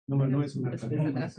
No, no es una comida.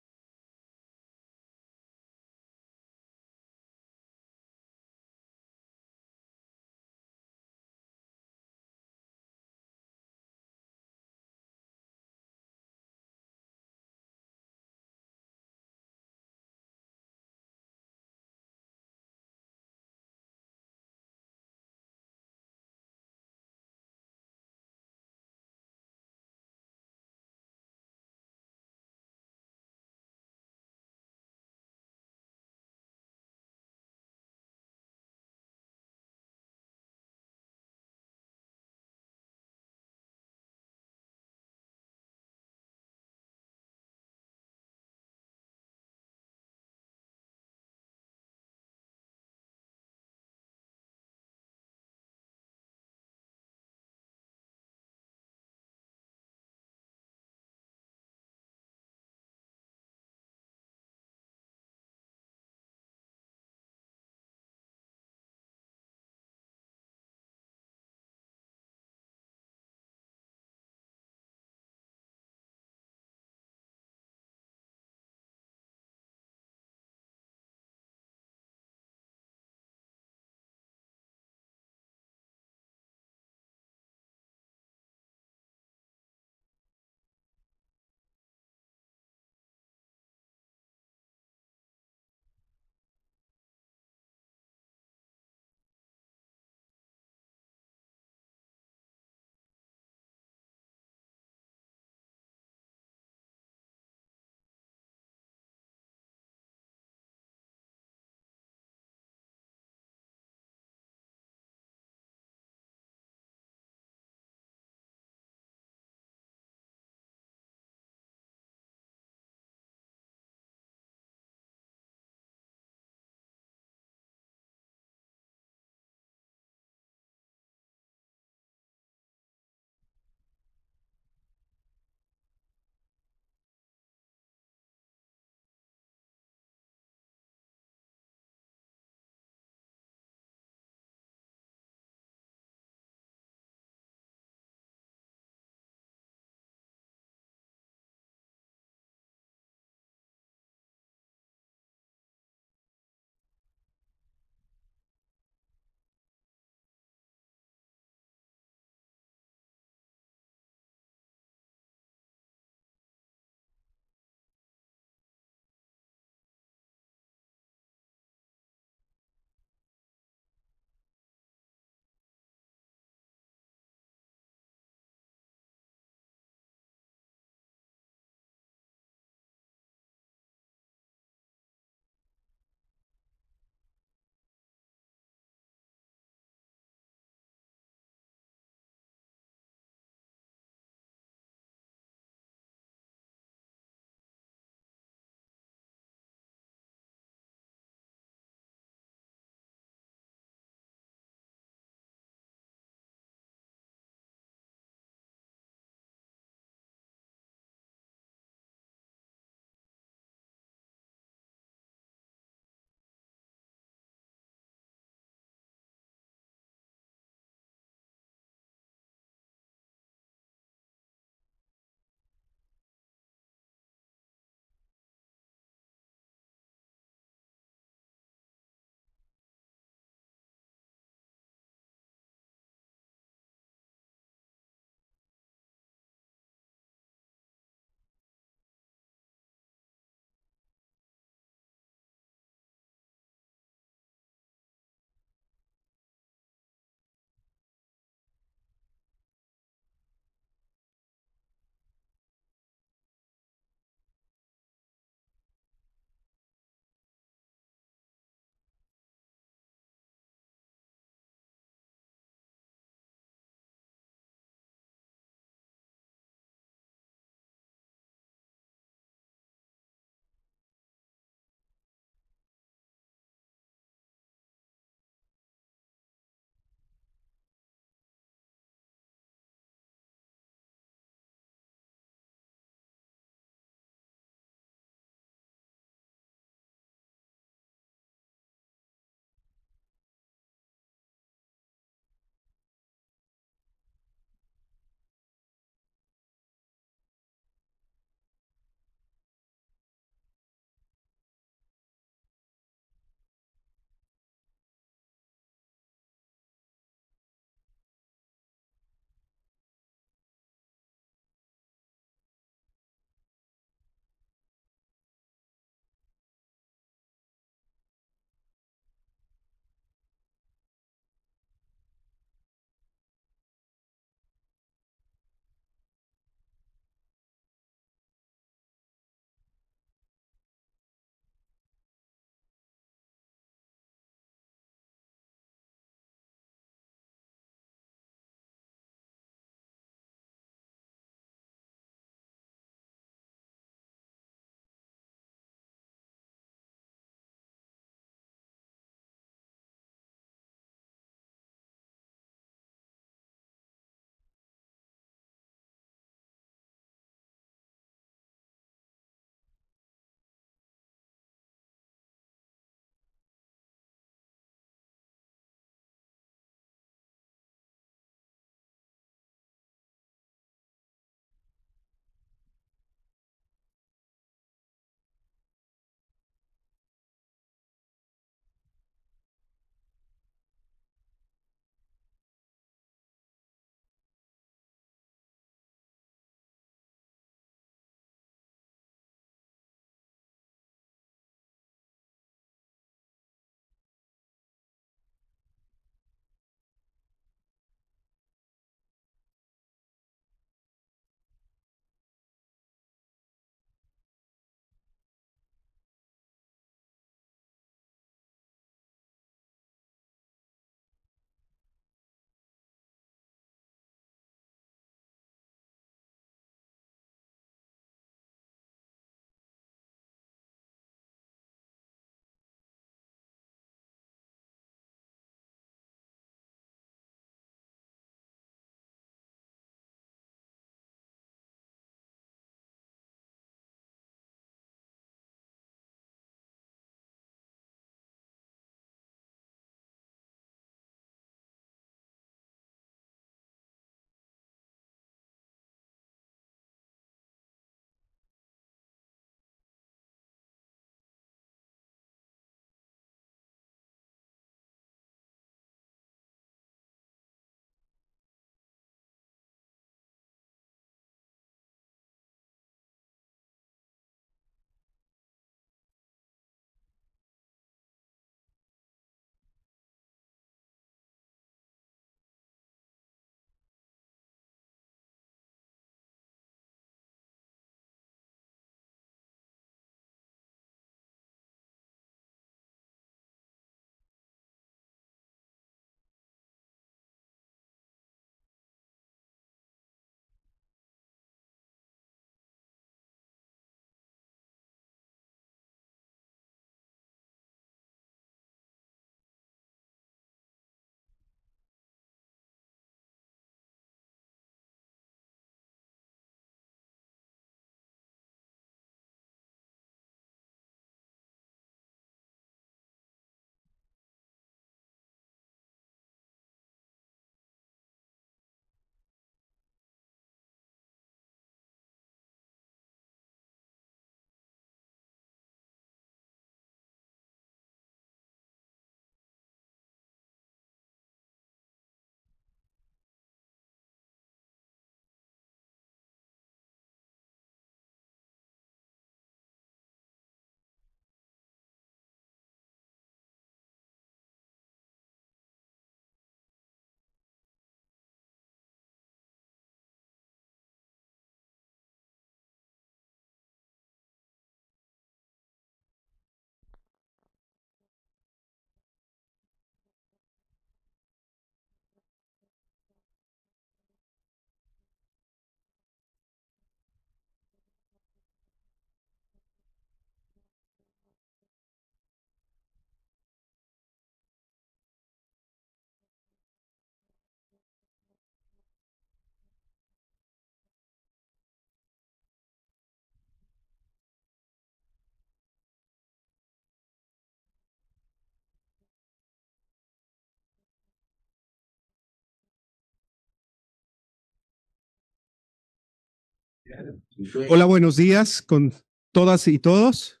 Hola, buenos días con todas y todos.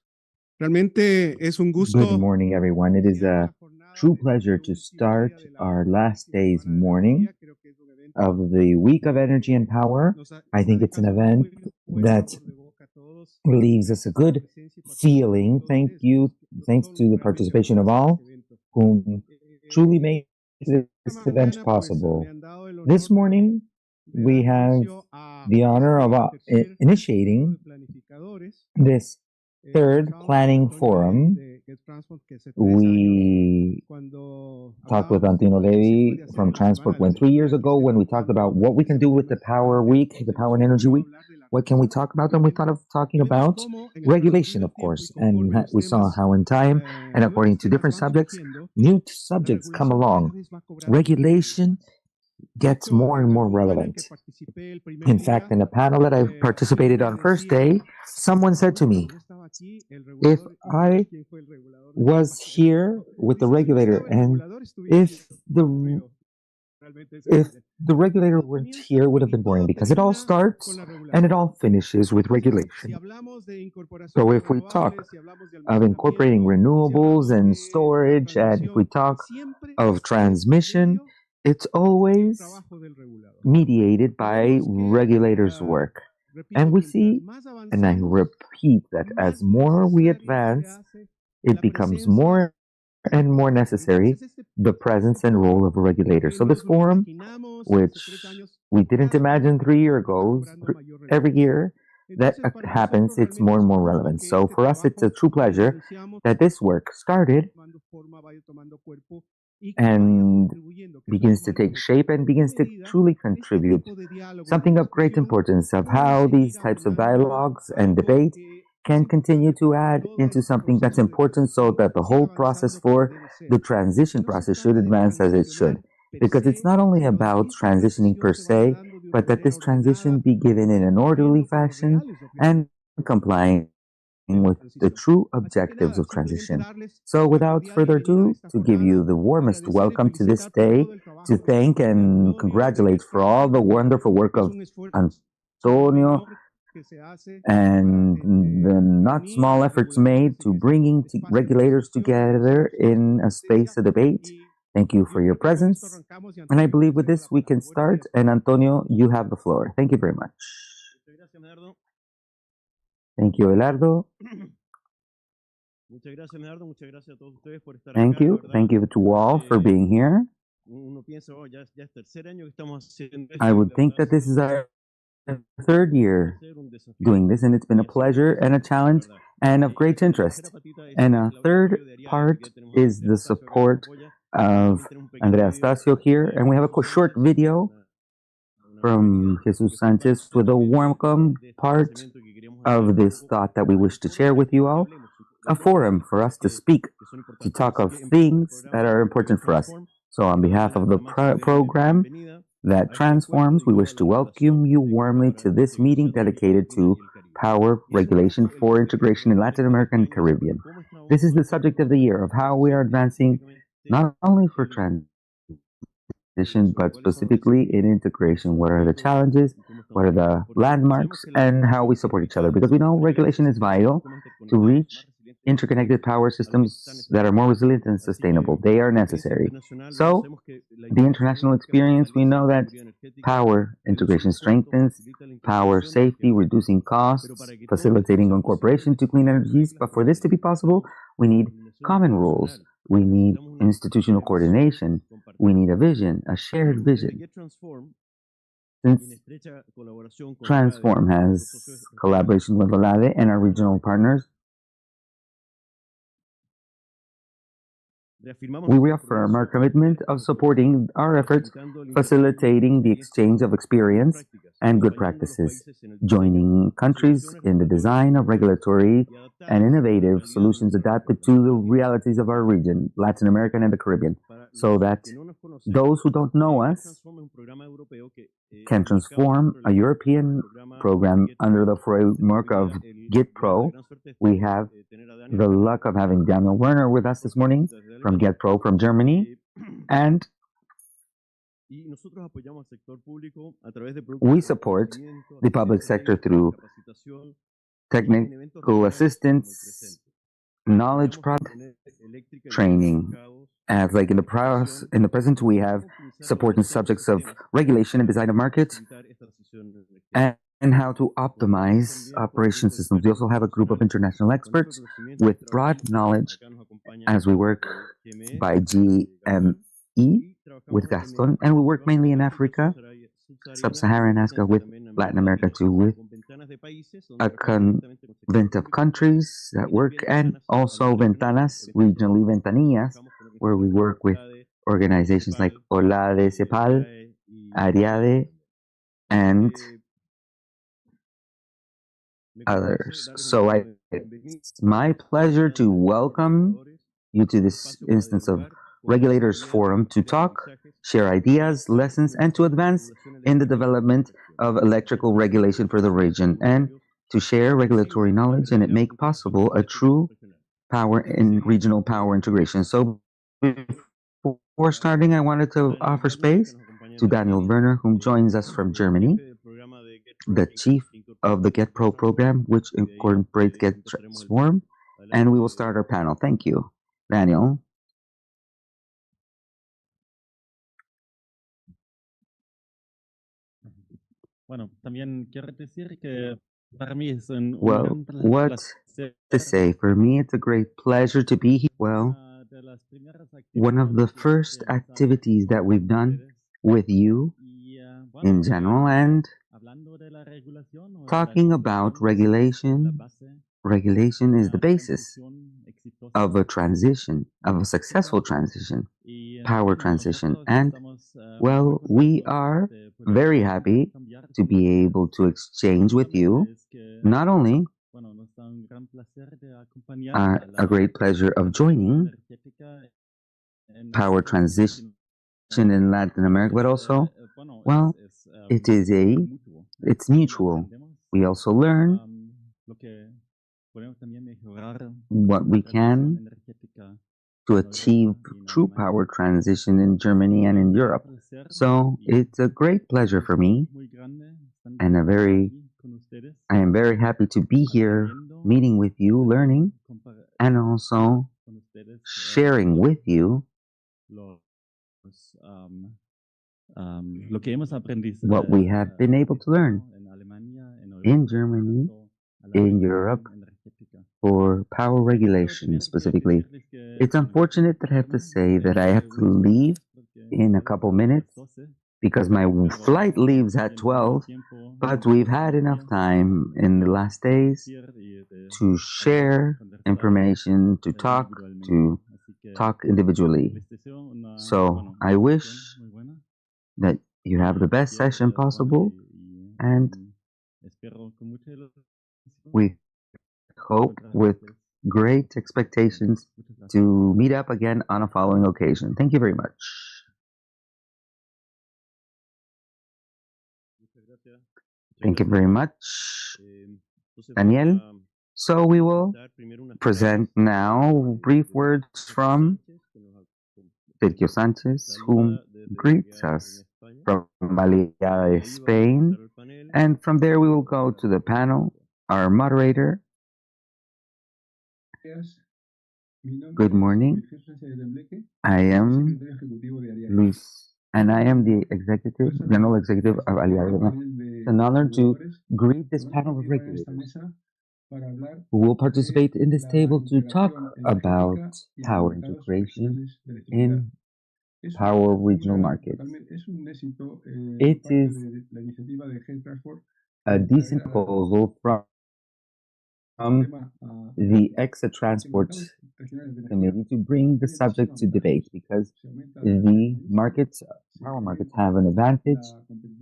Realmente es un Good gusto. morning, everyone. It is a true pleasure to start our last day's morning of the Week of Energy and Power. I think it's an event that leaves us a good feeling. Thank you. Thanks to the participation of all whom truly made this event possible. This morning, we have the honor of initiating this third planning forum. We talked with Antino Levi from Transport when 3 years ago when we talked about what we can do with the Power Week, the Power and Energy Week. What can we talk about? And we thought of talking about regulation, of course. And we saw how in time and according to different subjects, new subjects come along. Regulation gets more and more relevant. In fact, in a panel that I participated on first day, someone said to me, if I was here with the regulator and if the regulator weren't here, it would have been boring because it all starts and it all finishes with regulation. So if we talk of incorporating renewables and storage, and if we talk of transmission, it's always mediated by regulators' work. And we see, and I repeat that as more we advance, it becomes more and more necessary the presence and role of a regulator. So this forum, which we didn't imagine 3 years ago, every year that happens, it's more and more relevant. So for us, it's a true pleasure that this work started and begins to take shape and begins to truly contribute something of great importance of how these types of dialogues and debate can continue to add into something that's important so that the whole process for the transition process should advance as it should. Because it's not only about transitioning per se, but that this transition be given in an orderly fashion and complying with the true objectives of transition. So without further ado, to give you the warmest welcome to this day, to thank and congratulate for all the wonderful work of Antonio and the not small efforts made to bringing regulators together in a space of debate. Thank you for your presence. And I believe with this we can start. And Antonio, you have the floor. Thank you very much. Thank you, Elardo. Thank you. Thank you to all for being here. I would think that this is our third year doing this, and it's been a pleasure and a challenge and of great interest. And a third part is the support of Andrea Stasio here, and we have a short video from Jesus Sanchez with a welcome part of this thought that we wish to share with you all, a forum for us to speak, to talk of things that are important for us. So on behalf of the program that transforms, we wish to welcome you warmly to this meeting dedicated to power regulation for integration in Latin America and Caribbean. This is the subject of the year of how we are advancing not only for transition, but specifically in integration. What are the challenges? What are the landmarks? And how we support each other? Because we know regulation is vital to reach interconnected power systems that are more resilient and sustainable. They are necessary. So, the international experience, we know that power integration strengthens power safety, reducing costs, facilitating incorporation to clean energies. But for this to be possible, we need common rules. We need institutional coordination. We need a vision, a shared vision. Since Transform has collaboration with Olade and our regional partners, we reaffirm our commitment of supporting our efforts, facilitating the exchange of experience and good practices, joining countries in the design of regulatory and innovative solutions adapted to the realities of our region, Latin America and the Caribbean, so that those who don't know us can transform a European program under the framework of Git Pro. We have the luck of having Daniel Werner with us this morning from Get Pro from Germany, and We support the public sector through technical assistance, knowledge product training. As like in the present, we have support in subjects of regulation and design of market and how to optimize operation systems. We also have a group of international experts with broad knowledge as we work by GME with Gaston, and we work mainly in Africa, Sub-Saharan Africa, with Latin America too, with a convent of countries that work, and also ventanas, regionally ventanillas, where we work with organizations like OLADE, CEPAL, Ariade, and others. So it's my pleasure to welcome you to this instance of Regulators Forum to talk, share ideas, lessons, and to advance in the development of electrical regulation for the region, and to share regulatory knowledge and it make possible a true power in regional power integration. So before starting, I wanted to offer space to Daniel Werner, whom joins us from Germany, the chief of the Get Pro program, which incorporates Get Transform, and we will start our panel. Thank you, Daniel. Bueno, también quiero decir que para mí es un Well, what to say? For me, it's a great pleasure to be here. Well, one of the first activities that we've done with you in general and talking about regulation. Regulation is the basis of a transition, of a successful transition, power transition. And, well, we are very happy to be able to exchange with you, not only a great pleasure of joining power transition in Latin America, but also, well, it's mutual. We also learn what we can to achieve true power transition in Germany and in Europe. So it's a great pleasure for me and I am very happy to be here meeting with you, learning, and also sharing with you what we have been able to learn in Germany, in Europe, for power regulation specifically. It's unfortunate that I have to say that I have to leave in a couple minutes because my flight leaves at 12, but we've had enough time in the last days to share information, to talk individually. So I wish that you have the best session possible, and we hope with great expectations to meet up again on a following occasion. Thank you very much. Thank you very much, Daniel. So we will present now brief words from Sergio Sanchez, whom greets us from Baleares, Spain. And from there we will go to the panel, our moderator. Good morning. I am Luis, and I am the General Executive of Alianza. It's an honor to greet this panel of regulators who will participate in this table to talk about power integration in power regional markets. It is a decent proposal from the Exit Transport Committee to bring the subject to debate because the power markets have an advantage.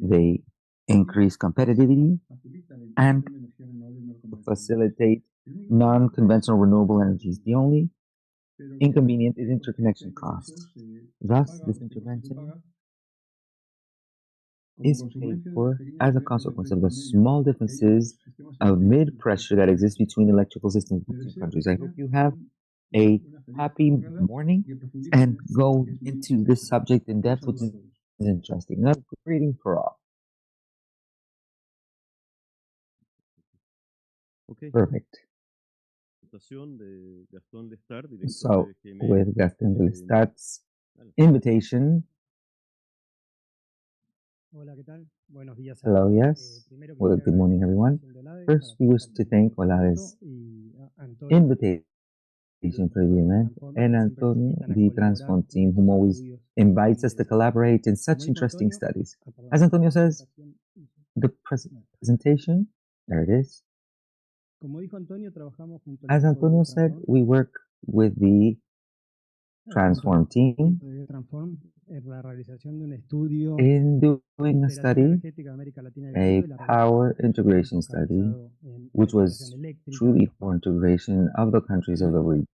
They increase competitivity and facilitate non-conventional renewable energies. The only inconvenience is interconnection costs. Thus, this intervention is paid for as a consequence of the small differences of mid-pressure that exists between electrical systems between countries. I hope you have a happy morning and go into this subject in depth, which is interesting. Now, greeting for all. Okay. Perfect. So, with Gaston de Lestart's invitation. Hello, yes. Well, good morning, everyone. First, we wish to thank Olade's invitation for the event, and Antonio, the Transform team, whom always invites us to collaborate in such interesting studies. As Antonio says, the presentation, there it is. As Antonio said, we work with the Transform team in doing a study, a power integration study, which was truly for integration of the countries of the region.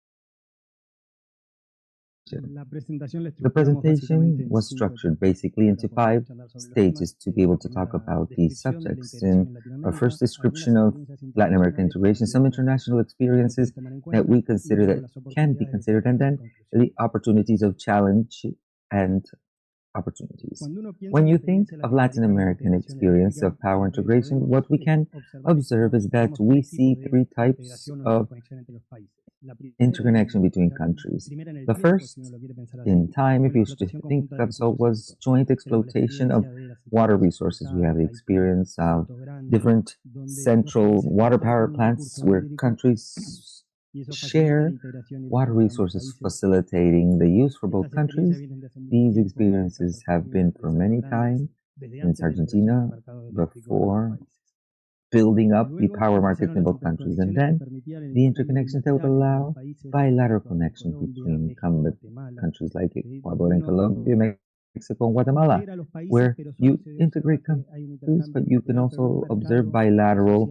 The presentation was structured basically into 5 stages to be able to talk about these subjects. In our first description of Latin American integration, some international experiences that we consider that can be considered, and then the opportunities of challenge and opportunities. When you think of Latin American experience of power integration, what we can observe is that we see 3 types of interconnection between countries. The first, in time, if you should think of so, was joint exploitation of water resources. We have the experience of different central water power plants where countries share water resources, facilitating the use for both countries. These experiences have been for many times since Argentina, before building up the power markets in both countries, and then the interconnections that would allow bilateral connections between incumbent countries like Ecuador and Colombia, Mexico and Guatemala, where you integrate countries, but you can also observe bilateral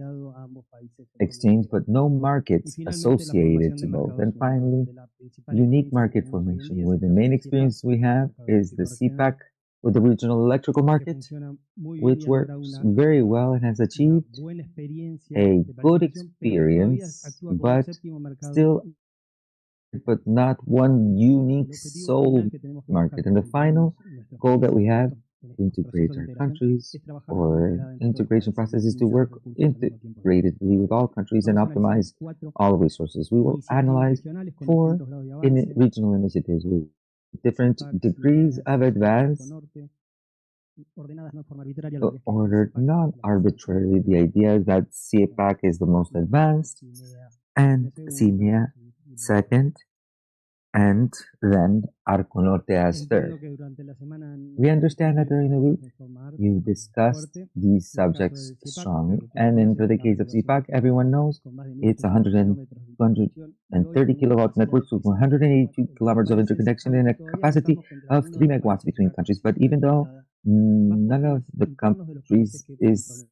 exchange, but no markets associated to both. And finally, unique market formation, where the main experience we have is the CPAC with the regional electrical market, which works very well and has achieved a good experience, but not one unique sole market. And the final goal that we have to integrate our countries, or integration process, is to work integratedly with all countries and optimize all resources. We will analyze 4 regional initiatives with different degrees of advance, ordered not arbitrarily. The idea is that CPAC is the most advanced, and CINEA second, and then Arco Norte as third. We understand that during the week you discussed these subjects strongly, and for the case of CPAC, everyone knows it's 130 kilowatt networks with 182 kilometers of interconnection and a capacity of 3 megawatts between countries. But even though none of the countries is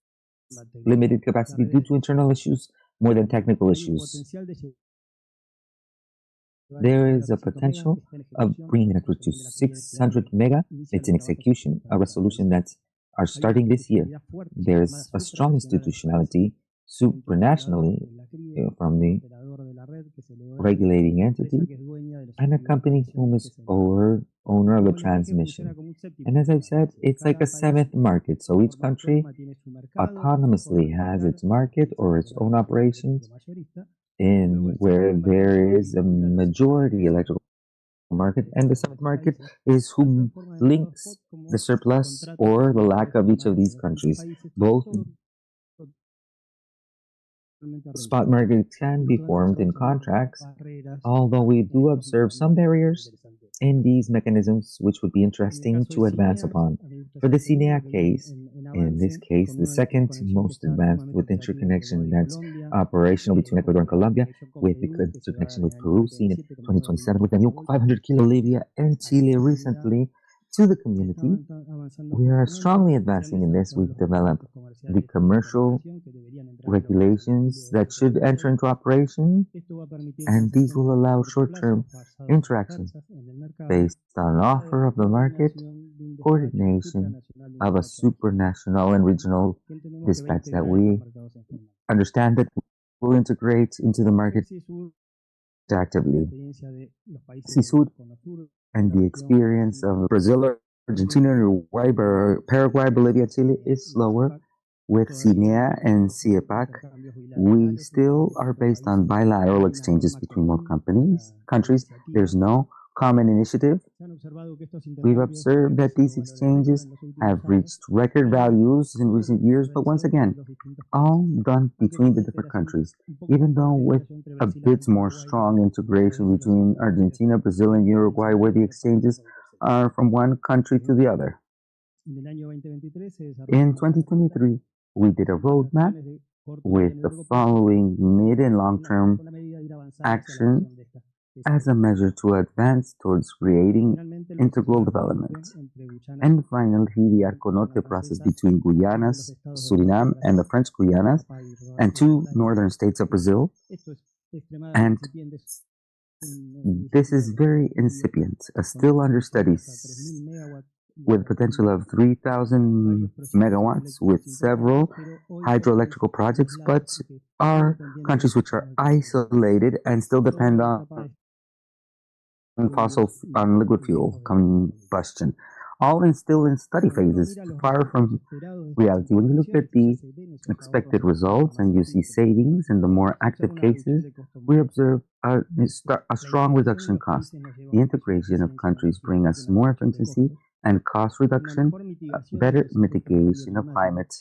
limited capacity due to internal issues more than technical issues, there is a potential of bringing the network to 600 mega. It's in execution, a resolution that are starting this year. There's a strong institutionality supranationally from the regulating entity and a company whom is owner of the transmission. And as I've said, it's like a 7th market. So each country autonomously has its market or its own operations, in where there is a majority electrical market, and the 7th market is who links the surplus or the lack of each of these countries. Both spot markets can be formed in contracts, although we do observe some barriers in these mechanisms which would be interesting to advance upon. For the CINEA case, in this case, the second most advanced with interconnection that's operational between Ecuador and Colombia, with the interconnection with Peru seen in 2027, with a new 500 kilo Bolivia and Chile recently to the community. We are strongly advancing in this. We've developed the commercial regulations that should enter into operation, and these will allow short-term interactions based on offer of the market, coordination of a supranational and regional dispatch that we understand that will integrate into the market actively. CISUR and the experience of Brazil Argentina, Uruguay, Paraguay, Bolivia, Chile is slower. With CINEA and CIEPAC, we still are based on bilateral exchanges between both countries. There's no common initiative. We've observed that these exchanges have reached record values in recent years, but once again, all done between the different countries, even though with a bit more strong integration between Argentina, Brazil, and Uruguay, where the exchanges are from one country to the other. In 2023, we did a roadmap with the following mid and long-term action as a measure to advance towards creating integral development. And finally, the Arco Norte process between Guyanas, Suriname, and the French Guyanas, and two northern states of Brazil. And this is very incipient, still under study, with potential of 3,000 megawatts with several hydroelectrical projects, but are countries which are isolated and still depend on liquid fuel combustion, all still in study phases, far from reality. When you look at the expected results and you see savings in the more active cases, we observe a strong reduction in cost. The integration of countries bring us more efficiency and cost reduction, better mitigation of climate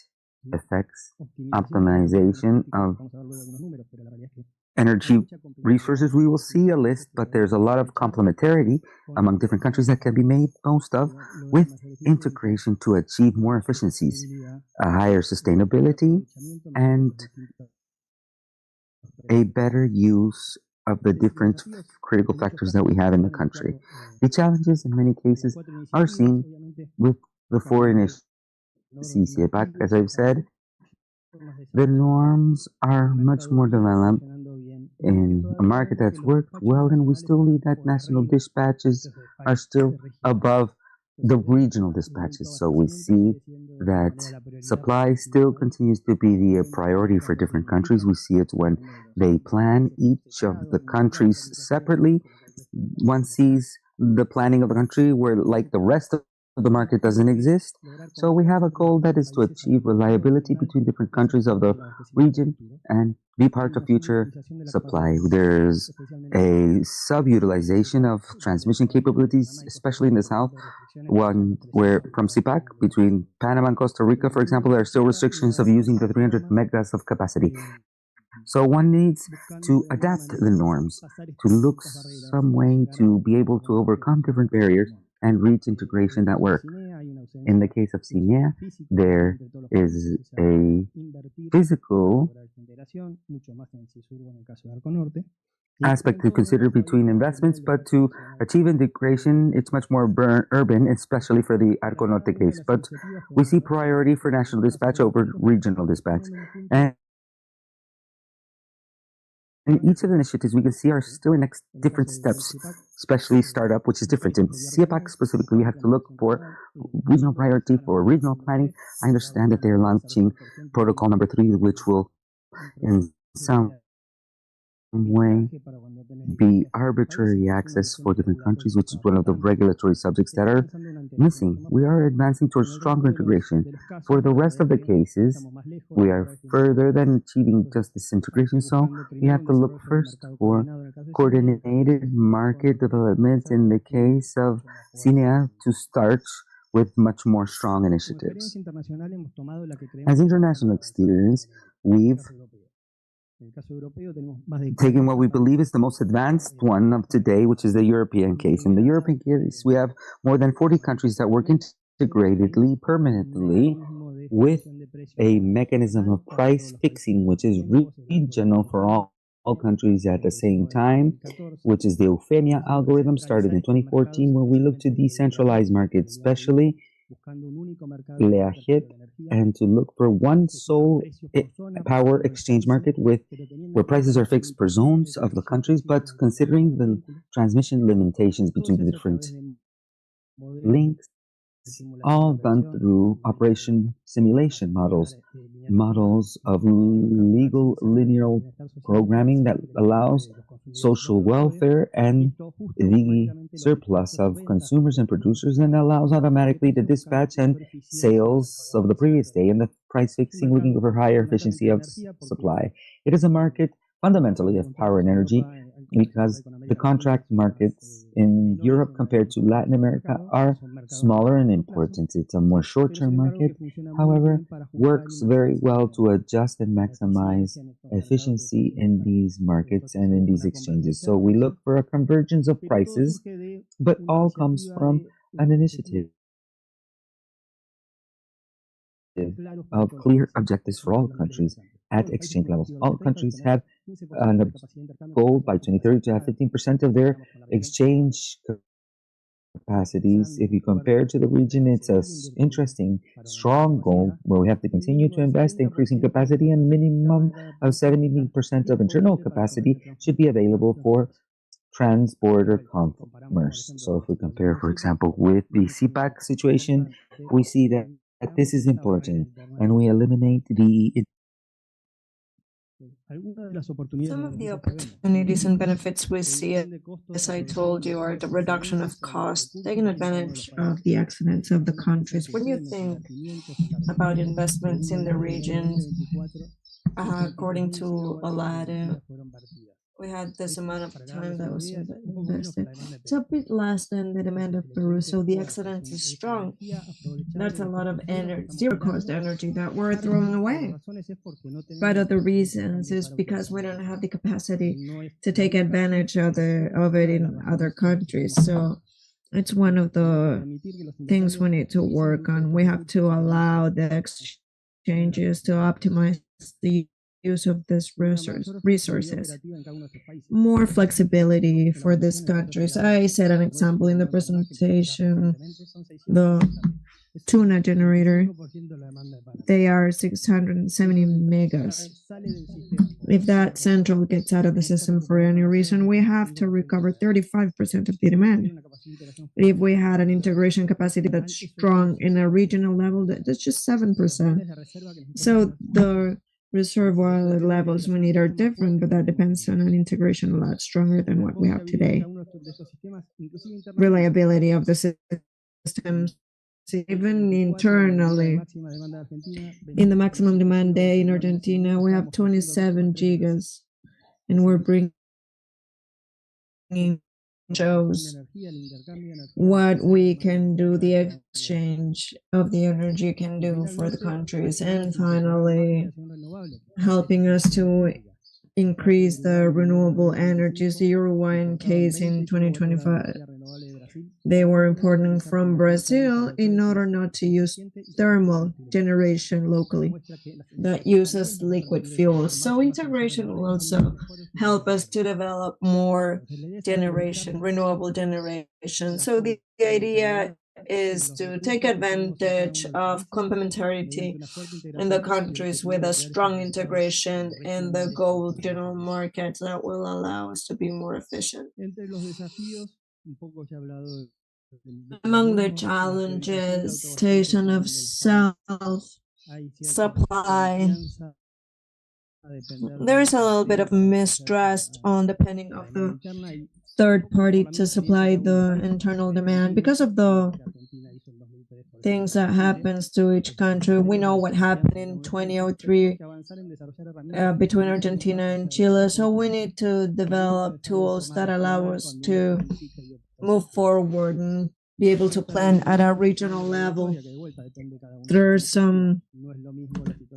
effects, optimization of energy resources. We will see a list, but there's a lot of complementarity among different countries that can be made most of with integration to achieve more efficiencies, a higher sustainability, and a better use of the different critical factors that we have in the country. The challenges in many cases are seen with the foreign CCPAC, as I've said. The norms are much more developed in a market that's worked well, and we still need that national dispatches are still above the regional dispatches. So we see that supply still continues to be the priority for different countries. We see it when they plan each of the countries separately. One sees the planning of the country where, like, the rest of the market doesn't exist. So we have a goal that is to achieve reliability between different countries of the region and be part of future supply. There's a subutilization of transmission capabilities, especially in the south, one where from CIPAC between Panama and Costa Rica, for example, there are still restrictions of using the 300 megas of capacity. So one needs to adapt the norms, to look some way to be able to overcome different barriers and reach integration that work. In the case of CINEA, there is a physical aspect to consider between investments, but to achieve integration, it's much more urban, especially for the Arco Norte case. But we see priority for national dispatch over regional dispatch. And in each of the initiatives, we can see are still in different steps, especially startup, which is different. In CIEPAC specifically, we have to look for regional priority for regional planning. I understand that they're launching protocol number 3, which will in some way be arbitrary access for different countries, which is one of the regulatory subjects that are missing. We are advancing towards stronger integration. For the rest of the cases, we are further than achieving just this integration, so we have to look first for coordinated market development in the case of CINEA to start with much more strong initiatives. As international experience, we've taking what we believe is the most advanced one of today, which is the European case. In the European case, we have more than 40 countries that work integratedly, permanently, with a mechanism of price fixing, which is regional for all countries at the same time, which is the Eufemia algorithm started in 2014, where we look to decentralize markets, especially LEAGET, and to look for one sole power exchange market where prices are fixed per zones of the countries, but considering the transmission limitations between the different links all done through operation simulation models, models of legal linear programming that allows social welfare and the surplus of consumers and producers, and allows automatically the dispatch and sales of the previous day and the price fixing, looking for higher efficiency of supply. It is a market fundamentally of power and energy, because the contract markets in Europe compared to Latin America are smaller in importance. It's a more short-term market, however, works very well to adjust and maximize efficiency in these markets and in these exchanges. So we look for a convergence of prices, but all comes from an initiative of clear objectives for all countries at exchange levels. All countries have a goal by 2030 to have 15% of their exchange capacities. If you compare to the region, it's an interesting, strong goal where we have to continue to invest, increasing capacity, and minimum of 70% of internal capacity should be available for trans-border commerce. So if we compare, for example, with the CPAC situation, we see that this is important, and we eliminate the some of the opportunities and benefits we see, as I told you, are the reduction of cost, taking advantage of the excellence of the countries. When you think about investments in the region, according to Alada, we had this amount of time that was invested. It's a bit less than the demand of Peru, so the excellence is strong. That's a lot of energy, zero cost energy that we're throwing away. But other reasons is because we don't have the capacity to take advantage of it in other countries. So it's one of the things we need to work on. We have to allow the exchanges to optimize the use of these resources, more flexibility for these countries. I said an example in the presentation, the tuna generator, they are 670 megas. If that central gets out of the system for any reason, we have to recover 35% of the demand. If we had an integration capacity that's strong in a regional level, that's just 7%. So the reservoir levels we need are different, but that depends on an integration a lot stronger than what we have today. Reliability of the systems, even internally. In the maximum demand day in Argentina, we have 27 gigas, and we're bringing shows what we can do, the exchange of the energy can do for the countries, and finally helping us to increase the renewable energies. The Uruguayan case in 2025, they were importing from Brazil in order not to use thermal generation locally that uses liquid fuels. So integration will also help us to develop more generation, renewable generation. So the idea is to take advantage of complementarity in the countries with a strong integration in the gold general markets that will allow us to be more efficient. Among the challenges, station of self-supply, there is a little bit of mistrust on depending of the third party to supply the internal demand because of the things that happens to each country. We know what happened in 2003 between Argentina and Chile, so we need to develop tools that allow us to move forward and be able to plan at a regional level. There are some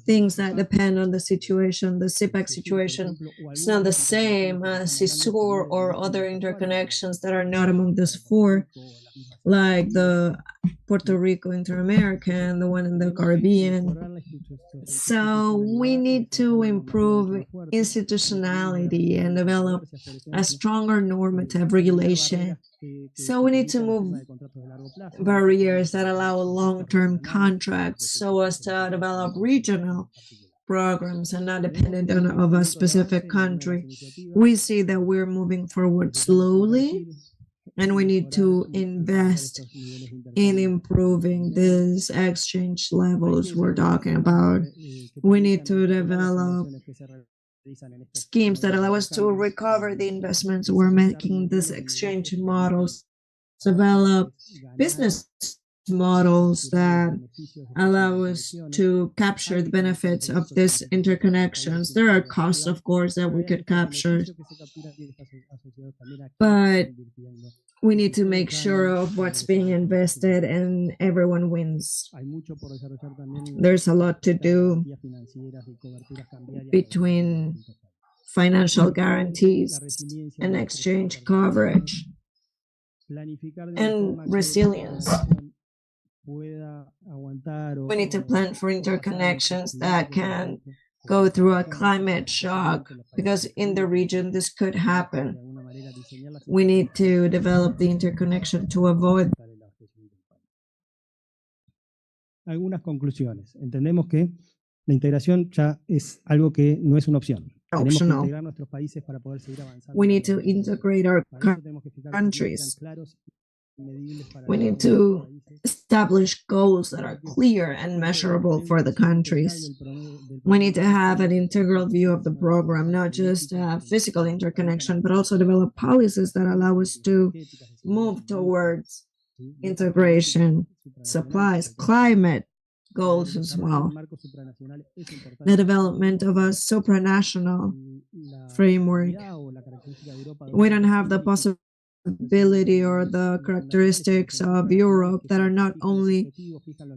things that depend on the situation. The CPAC situation is not the same as CISUR or other interconnections that are not among those four, like the Puerto Rico Inter-American, the one in the Caribbean. So we need to improve institutionality and develop a stronger normative regulation. So we need to move barriers that allow long-term contracts so as to develop regional programs and not dependent on a specific country. We see that we're moving forward slowly and we need to invest in improving these exchange levels we're talking about. We need to develop schemes that allow us to recover the investments we're making in these exchange models, develop business models that allow us to capture the benefits of these interconnections. There are costs, of course, that we could capture, but we need to make sure of what's being invested and everyone wins. There's a lot to do between financial guarantees and exchange coverage and resilience. We need to plan for interconnections that can go through a climate shock, because in the region this could happen. We need to develop the interconnection to avoid. Algunas conclusiones. Entendemos que la integración ya es algo que no es una opción. Tenemos que integrar nuestros países para poder seguir avanzando. We need to integrate our countries. We need to establish goals that are clear and measurable for the countries. We need to have an integral view of the program, not just physical interconnection, but also develop policies that allow us to move towards integration, supplies, climate goals as well. The development of a supranational framework. We don't have the possibility or the characteristics of Europe that are not only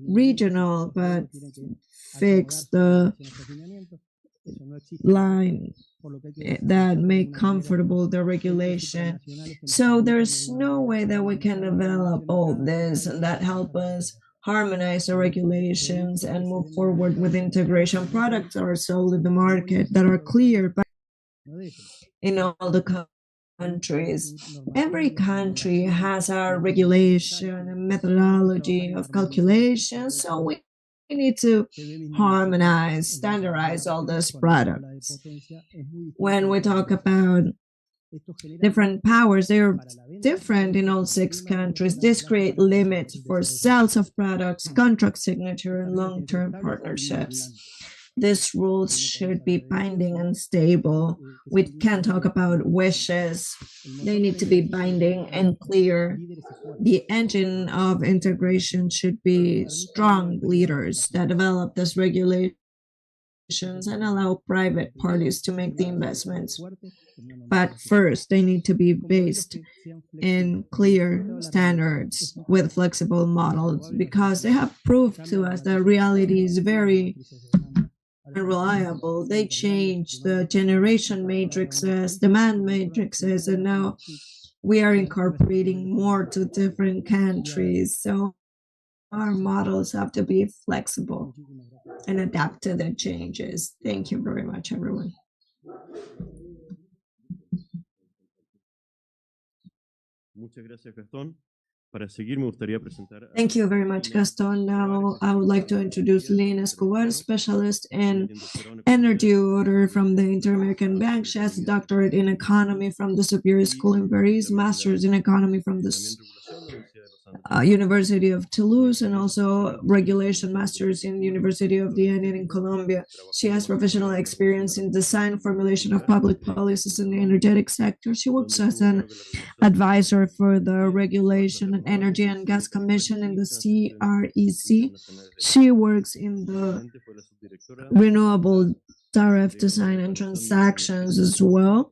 regional, but fix the line that make comfortable the regulation. So there's no way that we can develop all this and that help us harmonize the regulations and move forward with integration. Products are sold in the market that are clear in all the countries. Every country has a regulation and methodology of calculation, so we need to harmonize, standardize all those products. When we talk about different powers, they're different in all 6 countries. This creates limits for sales of products, contract signature, and long-term partnerships. These rules should be binding and stable. We can't talk about wishes. They need to be binding and clear. The engine of integration should be strong leaders that develop these regulations and allow private parties to make the investments. But first, they need to be based in clear standards with flexible models, because they have proved to us that reality is very unreliable. They change the generation matrices, demand matrices, and now we are incorporating more to different countries. So our models have to be flexible and adapt to the changes. Thank you very much, everyone. Thank you very much, Gaston. Now I would like to introduce Lynn Escobar, specialist in energy order from the Inter-American Bank. She has a doctorate in economy from the Superior School in Paris, master's in economy from the University of Toulouse, and also regulation masters in University of the Andes in Colombia. She has professional experience in design, formulation of public policies in the energetic sector. She works as an advisor for the Regulation and Energy and Gas Commission in the CREC. She works in the renewable tariff design and transactions as well.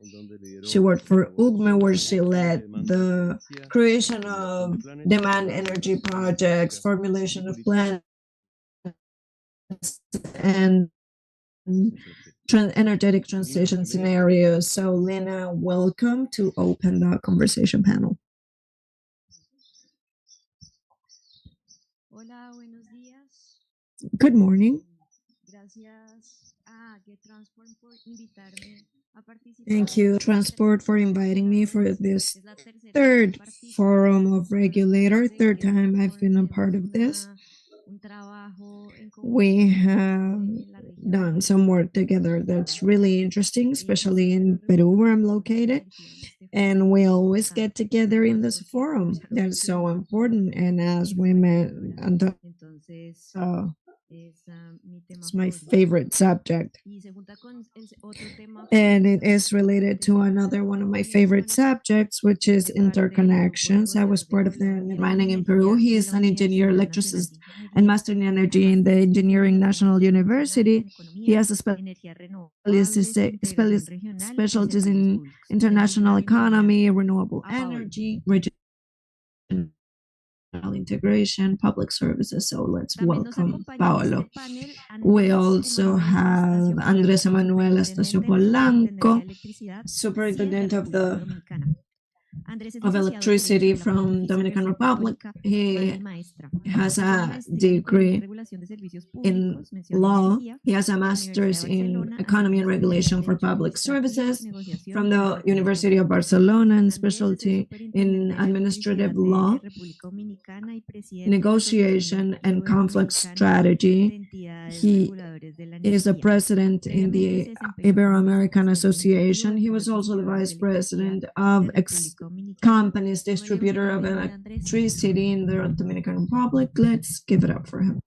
She worked for UGME, where she led the creation of demand energy projects, formulation of plans, and energetic transition scenarios. So Lena, welcome to open the conversation panel. Hola, buenos días. Good morning. Thank you, Transport, for inviting me for this 3rd forum of Regulator, 3rd time I've been a part of this. We have done some work together that's really interesting, especially in Peru, where I'm located. And we always get together in this forum. That's so important. And as women, it's my favorite subject. And it is related to another one of my favorite subjects, which is interconnections. I was part of the mining in Peru. He is an engineer, electricist, and master in energy in the Engineering National University. He has a specialties in international economy, renewable energy, regional integration, public services. So let's welcome Paolo. We also have Andrés Emanuel Estacio Polanco, superintendent of electricity from Dominican Republic. He has a degree in law. He has a master's in economy and regulation for public services from the University of Barcelona and specialty in administrative law, negotiation and conflict strategy. He is the president in the Ibero-American Association. He was also the vice president of companies distributor of electricity in the Dominican Republic. Let's give it up for him.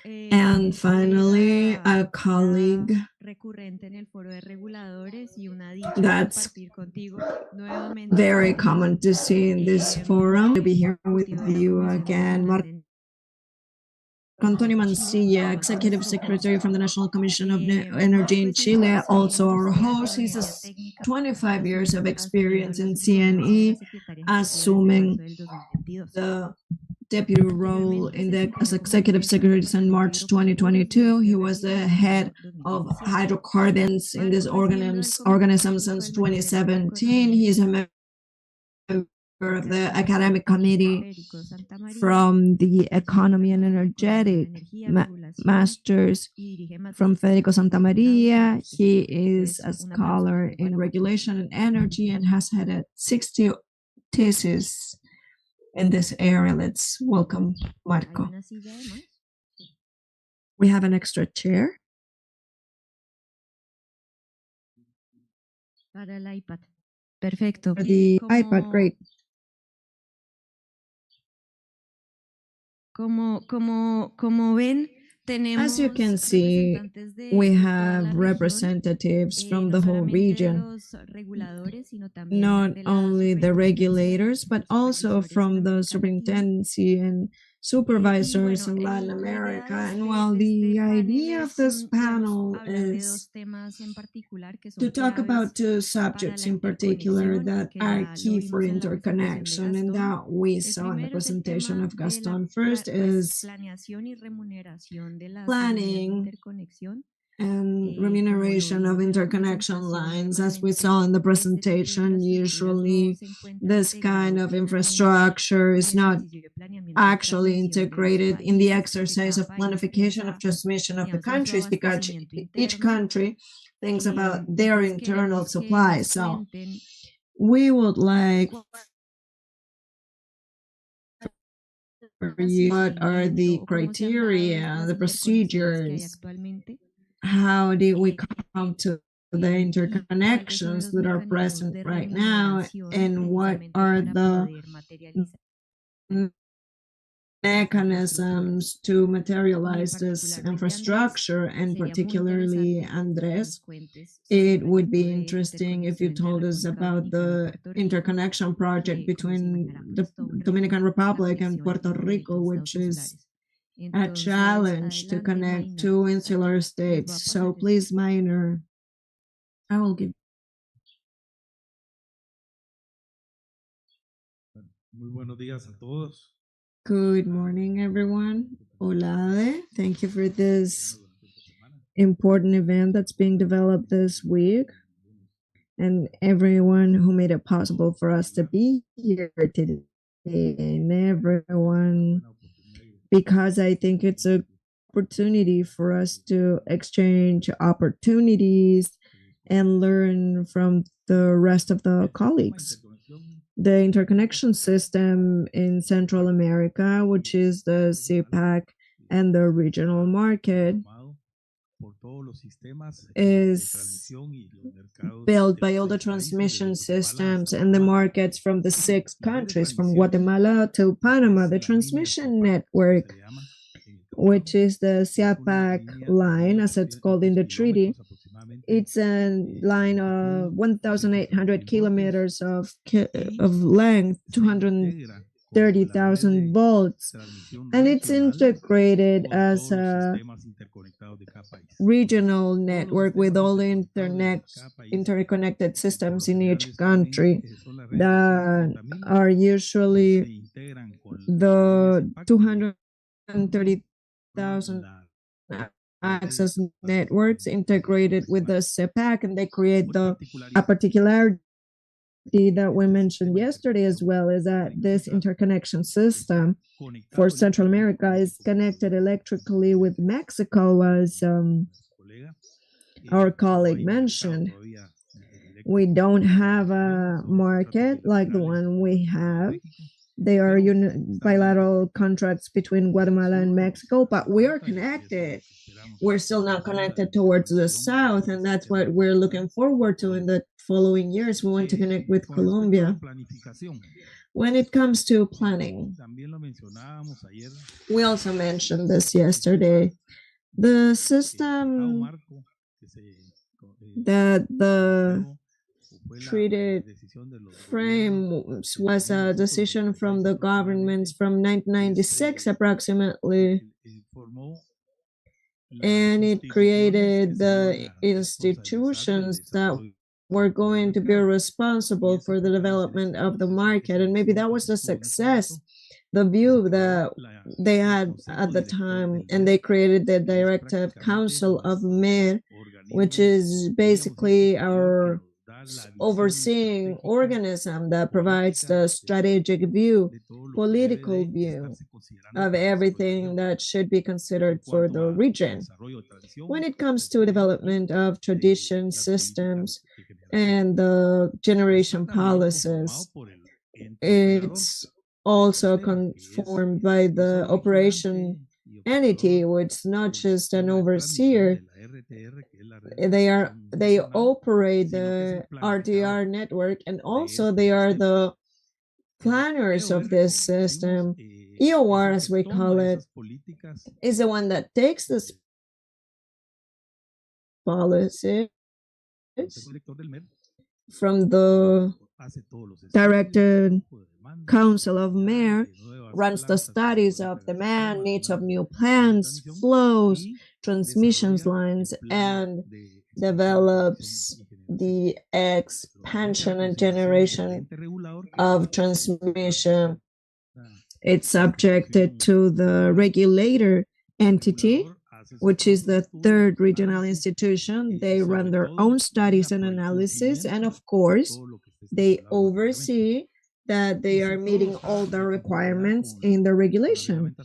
And finally, a colleague that's very common to see in this forum. To be here with you again, Antonio Mancilla, Executive Secretary from the National Commission of Energy in Chile, also our host. He has 25 years of experience in CNE, assuming the deputy role as Executive Secretary in March 2022. He was the head of hydrocarbons in this organism since 2017. He's a member of the academic committee from the Economy and Energetic Masters from Federico Santa Maria. He is a scholar in regulation and energy and has had 60 theses in this area. Let's welcome Marco. We have an extra chair. Perfecto. For the iPad, great. Como ven, As you can see, we have representatives from the whole region, not only the regulators, but also from the superintendency and supervisors in Latin America. And well, the idea of this panel is to talk about two subjects in particular that are key for interconnection and that we saw in the presentation of Gaston. First is planning and remuneration of interconnection lines. As we saw in the presentation, usually this kind of infrastructure is not actually integrated in the exercise of planification of transmission of the countries, because each country thinks about their internal supply. So we would like for you, what are the criteria, the procedures? How did we come to the interconnections that are present right now, and what are the mechanisms to materialize this infrastructure? And particularly, Andres, it would be interesting if you told us about the interconnection project between the Dominican Republic and Puerto Rico, which is a challenge to connect two insular states. So please, Minor, I will give. Muy buenos días a todos. Good morning, everyone. Hola, thank you for this important event that's being developed this week, and everyone who made it possible for us to be here today, and everyone, because I think it's an opportunity for us to exchange opportunities and learn from the rest of the colleagues. The interconnection system in Central America, which is the CPAC and the regional market, is built by all the transmission systems and the markets from the 6 countries, from Guatemala to Panama. The transmission network, which is the SIAPAC line, as it's called in the treaty, it's a line of 1,800 kilometers of length, 230,000 volts, and it's integrated as a regional network with all the interconnected systems in each country that are usually the 230,000 access networks integrated with the CEPAC, and they create a particularity that we mentioned yesterday as well, is that this interconnection system for Central America is connected electrically with Mexico, as our colleague mentioned. We don't have a market like the one we have. They are bilateral contracts between Guatemala and Mexico, but we are connected. We're still not connected towards the south, and that's what we're looking forward to in the following years. We want to connect with Colombia. When it comes to planning, we also mentioned this yesterday. The system that the treated frame was a decision from the governments from 1996 approximately, and it created the institutions that were going to be responsible for the development of the market. And maybe that was the success, the view that they had at the time, and they created the Directive Council of MER, which is basically our overseeing organism that provides the strategic view, political view of everything that should be considered for the region. When it comes to development of tradition systems and the generation policies, it's also conformed by the operation entity, which is not just an overseer. They operate the RTR network, and also they are the planners of this system. EOR, as we call it, is the one that takes this policy from the Directed Council of Mayor, runs the studies of demand, needs of new plants, flows, transmissions lines, and develops the expansion and generation of transmission. It's subjected to the regulator entity, which is the 3rd regional institution. They run their own studies and analysis, and of course, they oversee that they are meeting all the requirements in the regulation.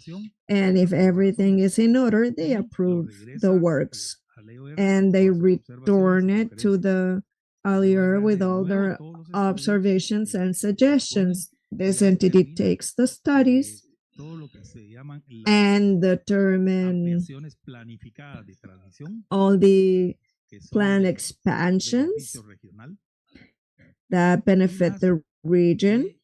And if everything is in order, they approve the works and they return it to the ALIER with all their observations and suggestions. This entity takes the studies and determine all the planned expansions that benefit the region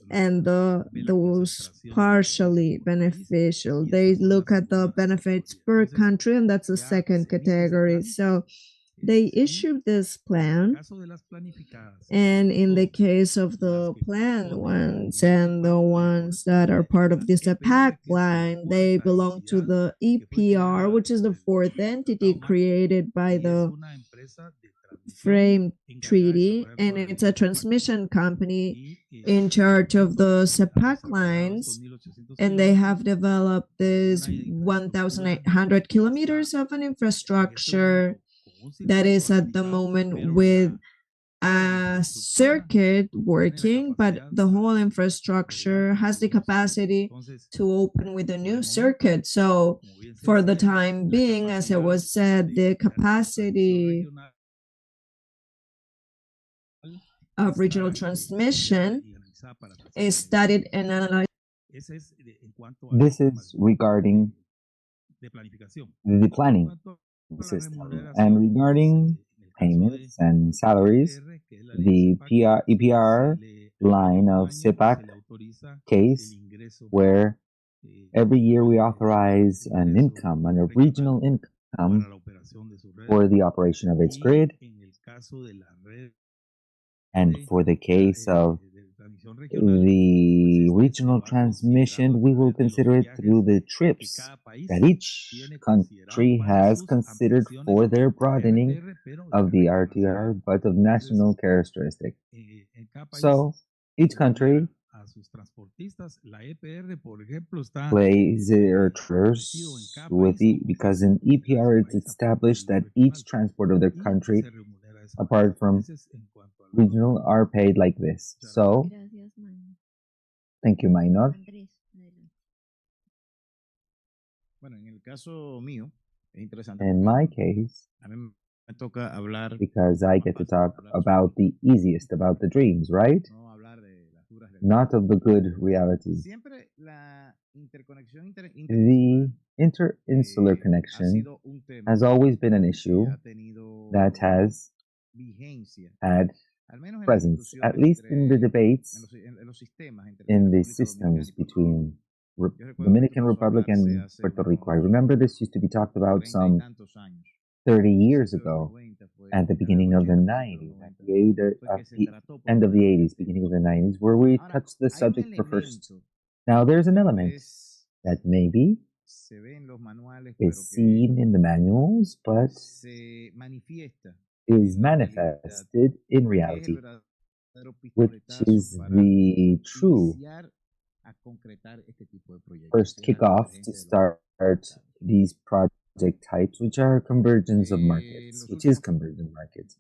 and those partially beneficial. They look at the benefits per country, and that's the 2nd category. So they issued this plan, and in the case of the planned ones and the ones that are part of this APAC line, they belong to the EPR, which is the 4th entity created by the frame treaty, and it's a transmission company in charge of the CEPAC lines, and they have developed this 1,800 kilometers of an infrastructure that is at the moment with a circuit working, but the whole infrastructure has the capacity to open with a new circuit. So for the time being, as it was said, the capacity of regional transmission is studied and analyzed. This is regarding the planning system. And regarding payments and salaries, the EPR line of CEPAC case, where every year we authorize an income, a regional income for the operation of its grid. And for the case of the regional transmission, we will consider it through the trips that each country has considered for their broadening of the RTR, but of national characteristic. So each country plays their triggers with because in EPR it's established that each transport of their country, apart from regional, are paid like this. So, thank you, Minor. In my case, because I get to talk about the easiest, about the dreams, right? Not of the good realities. The interinsular connection has always been an issue that has had presence, at least in the debates, in the systems between Dominican Republic and Puerto Rico. I remember this used to be talked about some 30 years ago, at the beginning of the 90s, at the end of the 80s, beginning of the 90s, where we touched the subject for first. Now, there's an element that maybe is seen in the manuals, but is manifested in reality, which is the true first kickoff to start these project types, which are convergence of markets, which is convergent markets.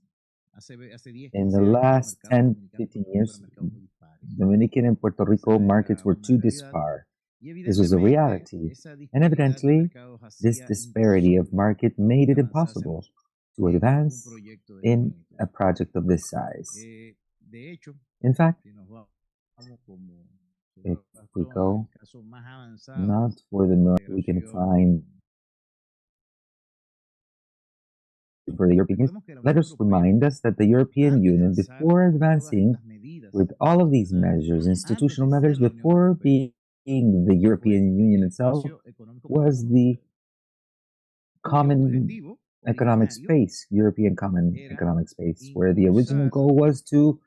In the last 10, 15 years, Dominican and Puerto Rico markets were too dispar. This was a reality, and evidently, this disparity of market made it impossible to advance in a project of this size. In fact, if we go not for the north, we can find for the European Union. Let us remind us that the European Union, before advancing with all of these measures, institutional measures, before being the European Union itself, was the common economic space, European common economic space, where the original goal was to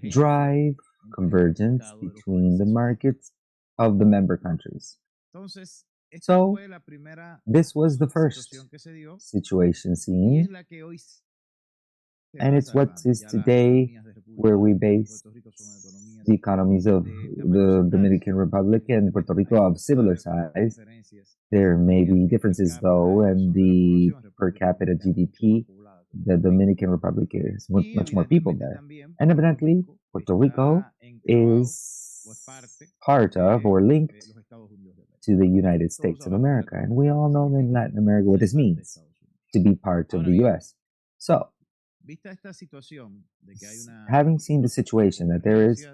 drive convergence between the markets of the member countries. So, this was the first situation seen, and it's what is today where we base the economies of the Dominican Republic and Puerto Rico of similar size. There may be differences though, and the per capita GDP, the Dominican Republic is much more people there. And evidently, Puerto Rico is part of or linked to the United States of America. And we all know in Latin America what this means, to be part of the US. So, having seen the situation that there is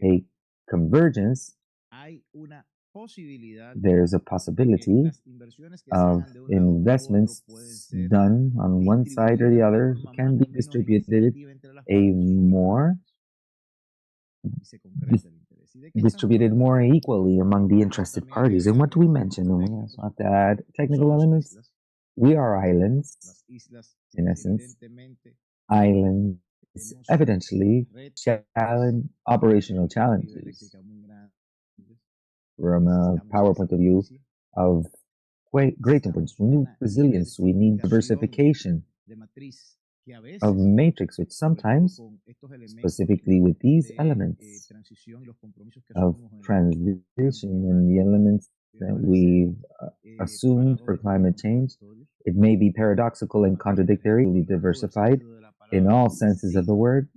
a convergence, there is a possibility of investments done on one side or the other can be distributed distributed more equally among the interested parties. And what do we mention? And we also have to add technical elements. We are islands, in essence. Islands evidently operational challenges from a power point of view of great importance. We need resilience, we need diversification of matrix, which sometimes, specifically with these elements of transition and the elements that we've assumed for climate change, it may be paradoxical and contradictory, diversified in all senses of the word,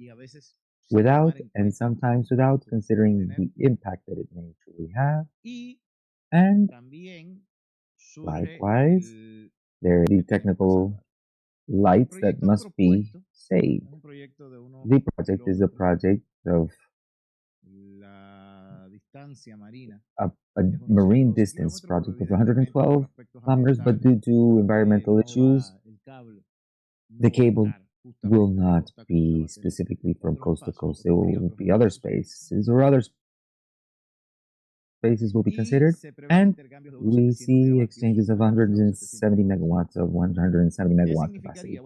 without and sometimes without considering the impact that it may truly have. And likewise, there are the technical lights that must be saved. The project is a project of a marine distance project of 112 kilometers, but due to environmental issues, the cable will not be specifically from coast to coast. There will be other spaces or other spaces will be considered, and we see exchanges of 170 megawatts of 170 megawatt capacity.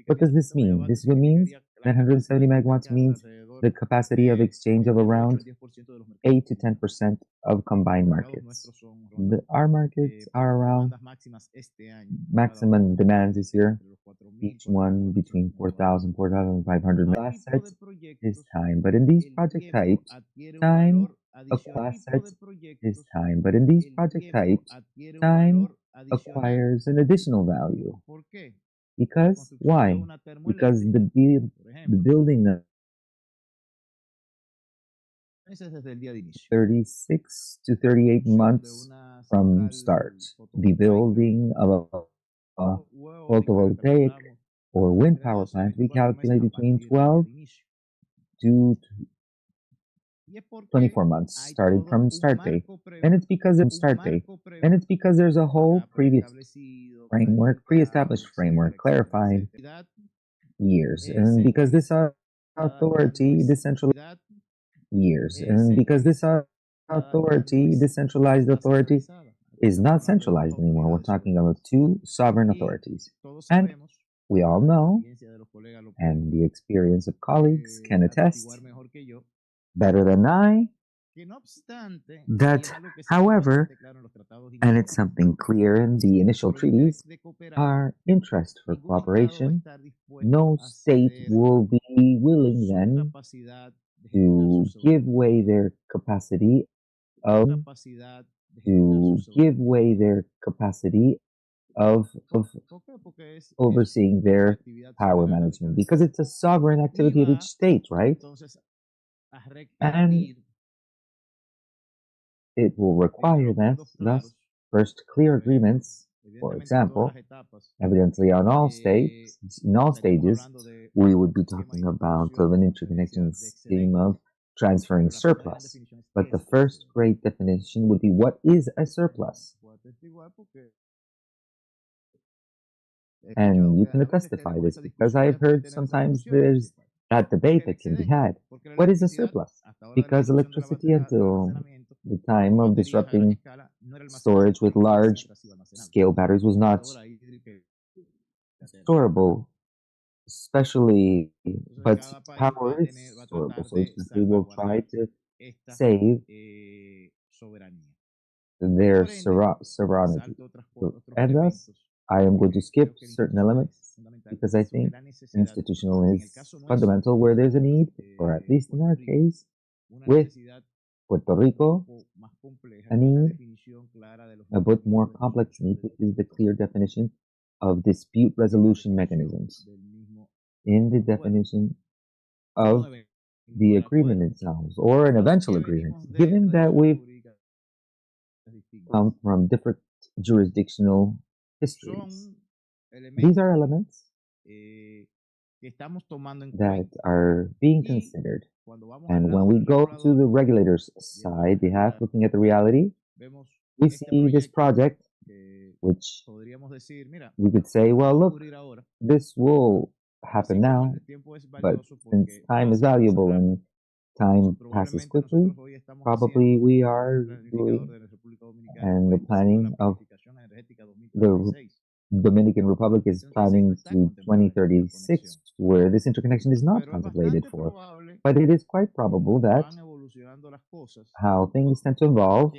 What does this mean? This means that 170 megawatts means the capacity of exchange of around 8 to 10% of combined markets. Our markets are around maximum demands this year, each one between 4,000, 4,500 assets is time. But in these project types, time of assets is time. But in these project types, time acquires an additional value. Because why? Because the building of 36 to 38 months from start. The building of a photovoltaic or wind power plant, we calculate between 12 to 24 months starting from start date. And it's because there's a whole previous framework, pre-established framework, clarified years. And because this authority, decentralized decentralized authority is not centralized anymore. We're talking about two sovereign authorities. And we all know, and the experience of colleagues can attest better than I, that, however, and it's something clear in the initial treaties, our interest for cooperation, no state will be willing then to give way their capacity of overseeing their power management, because it's a sovereign activity of each state, right? And it will require thus first clear agreements. For example, evidently in all stages, we would be talking about an interconnection scheme of transferring surplus. But the first great definition would be, what is a surplus? And you can testify this, because I've heard sometimes there's that debate that can be had. What is a surplus? Because electricity until the time of disrupting storage with large scale batteries was not storable, especially, but power is storable. So each country will try to save their sovereignty. And thus, I am going to skip certain elements, because I think institutional is fundamental where there's a need, or at least in our case, with Puerto Rico, a need, a bit more complex need, which is the clear definition of dispute resolution mechanisms in the definition of the agreement itself, or an eventual agreement, given that we've come from different jurisdictional histories. These are elements that are being considered. And when we go to the regulators' side, behalf, looking at the reality, we see this project, which we could say, well, look, this will happen now, but since time is valuable and time passes quickly, probably we are doing, and the planning of the Dominican Republic is planning to 2036, where this interconnection is not contemplated for. But it is quite probable that how things tend to evolve,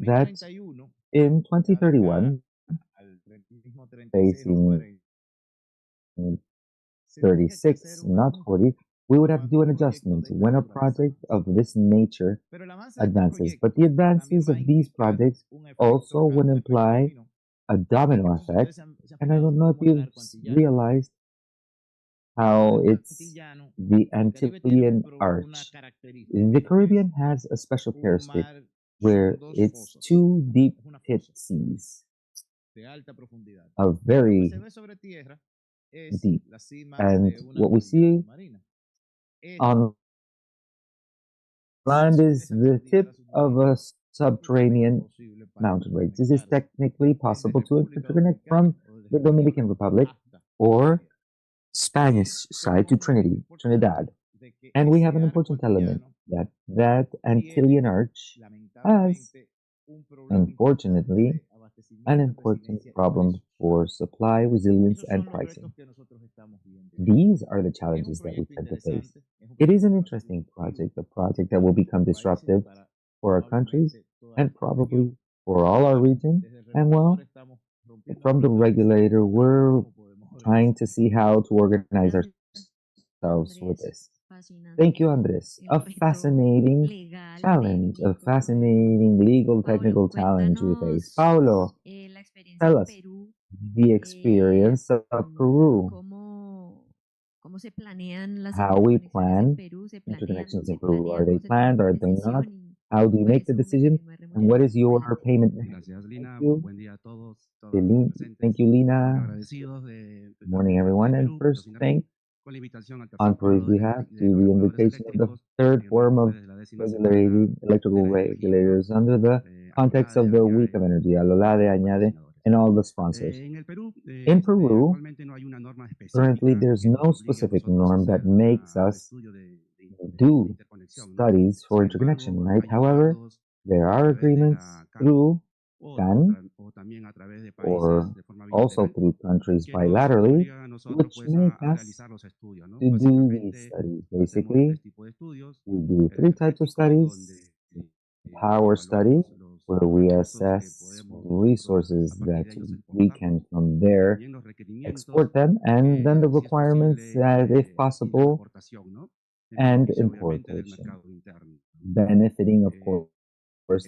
that in 2031, facing 36, not 40, we would have to do an adjustment when a project of this nature advances. But the advances of these projects also would imply a domino effect, and I don't know if you've realized how it's the Antillian arch. The Caribbean has a special characteristic where it's two deep pit seas of very deep. And what we see on Land is the tip of a subterranean mountain range. This is technically possible to interconnect from the Dominican Republic or Spanish side to Trinidad. And we have an important element that Antillean arch has, unfortunately, an important problem for supply, resilience, and pricing. These are the challenges that we tend to face. It is an interesting project, a project that will become disruptive for our countries and probably for all our region. And well, from the regulator, we're trying to see how to organize ourselves with this. Thank you, Andres. A fascinating challenge, a fascinating legal technical challenge we face. Paulo, tell us the experience of Peru, how we plan interconnections in Peru. Are they planned? Are they not? How do you make the decision? And what is your payment mechanism? Thank you. Thank you, Lina. Good morning, everyone. And first, thank on Peru's behalf to the invitation of the third forum of electrical regulators under the context of the Week of Energy, Alolade, Añade, and all the sponsors. In Peru, currently there's no specific norm that makes us do studies for interconnection, right? However, there are agreements through CAN or also through countries bilaterally, which make us to do these studies. Basically, we do three types of studies. Power study, where we assess resources that we can from there export them, and then the requirements that, if possible, and importation, benefiting, of course,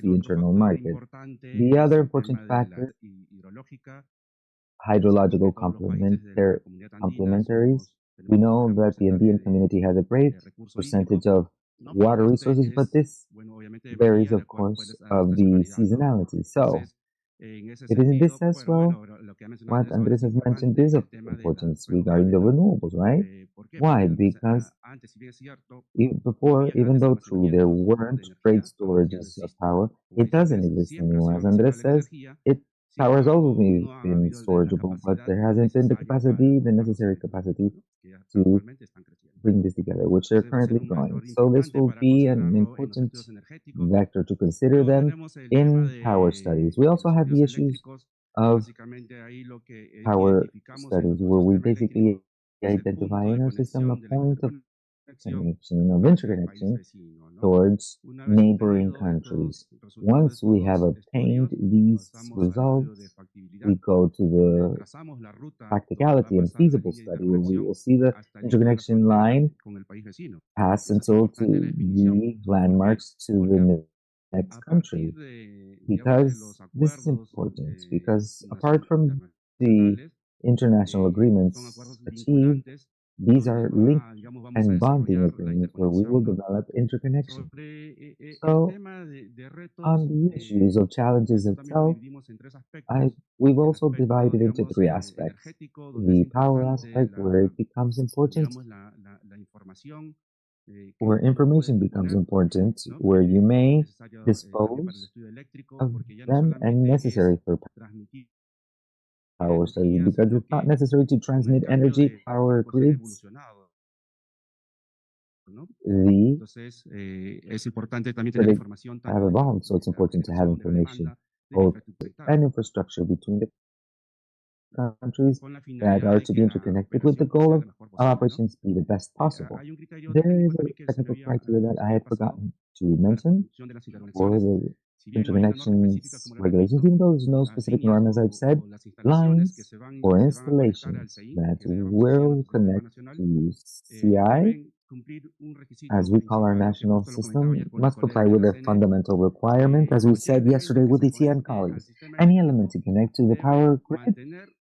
the internal market. The other important factor, hydrological complementaries. We know that the Andean community has a great percentage of water resources, but this varies, of course, of the seasonality. So, it is in this as well, what Andres has mentioned is of importance regarding the renewables, right? Why? Because before, even though true, there weren't great storages of power, it doesn't exist anymore. As Andres says, power has always been storageable, but there hasn't been the necessary capacity to bring this together, which they're currently growing. So this will be an important vector to consider them in power studies. We also have the issues of power studies, where we basically identify in our system a point of connection, of interconnection towards neighboring countries. Once we have obtained these results, we go to the practicality and feasible study, where we will see the interconnection line pass until to the landmarks to the next country. Because this is important, because apart from the international agreements achieved, these are linked and bonding agreements where we will develop interconnection. So, on the issues of challenges itself, we've also divided into three aspects. The power aspect, where it becomes important, where information becomes important, where you may dispose of them and necessary for power studies, because it's not necessary to transmit energy power grids. Have evolved, so it's important to have information both and infrastructure between the countries that are to be interconnected, with the goal of operations be the best possible. There is a technical criteria that I had forgotten to mention for the interconnections regulations, even though there's no specific norm, as I've said. Lines or installations that will connect to CI, as we call our national system, must comply with a fundamental requirement, as we said yesterday with the TN colleagues. Any element to connect to the power grid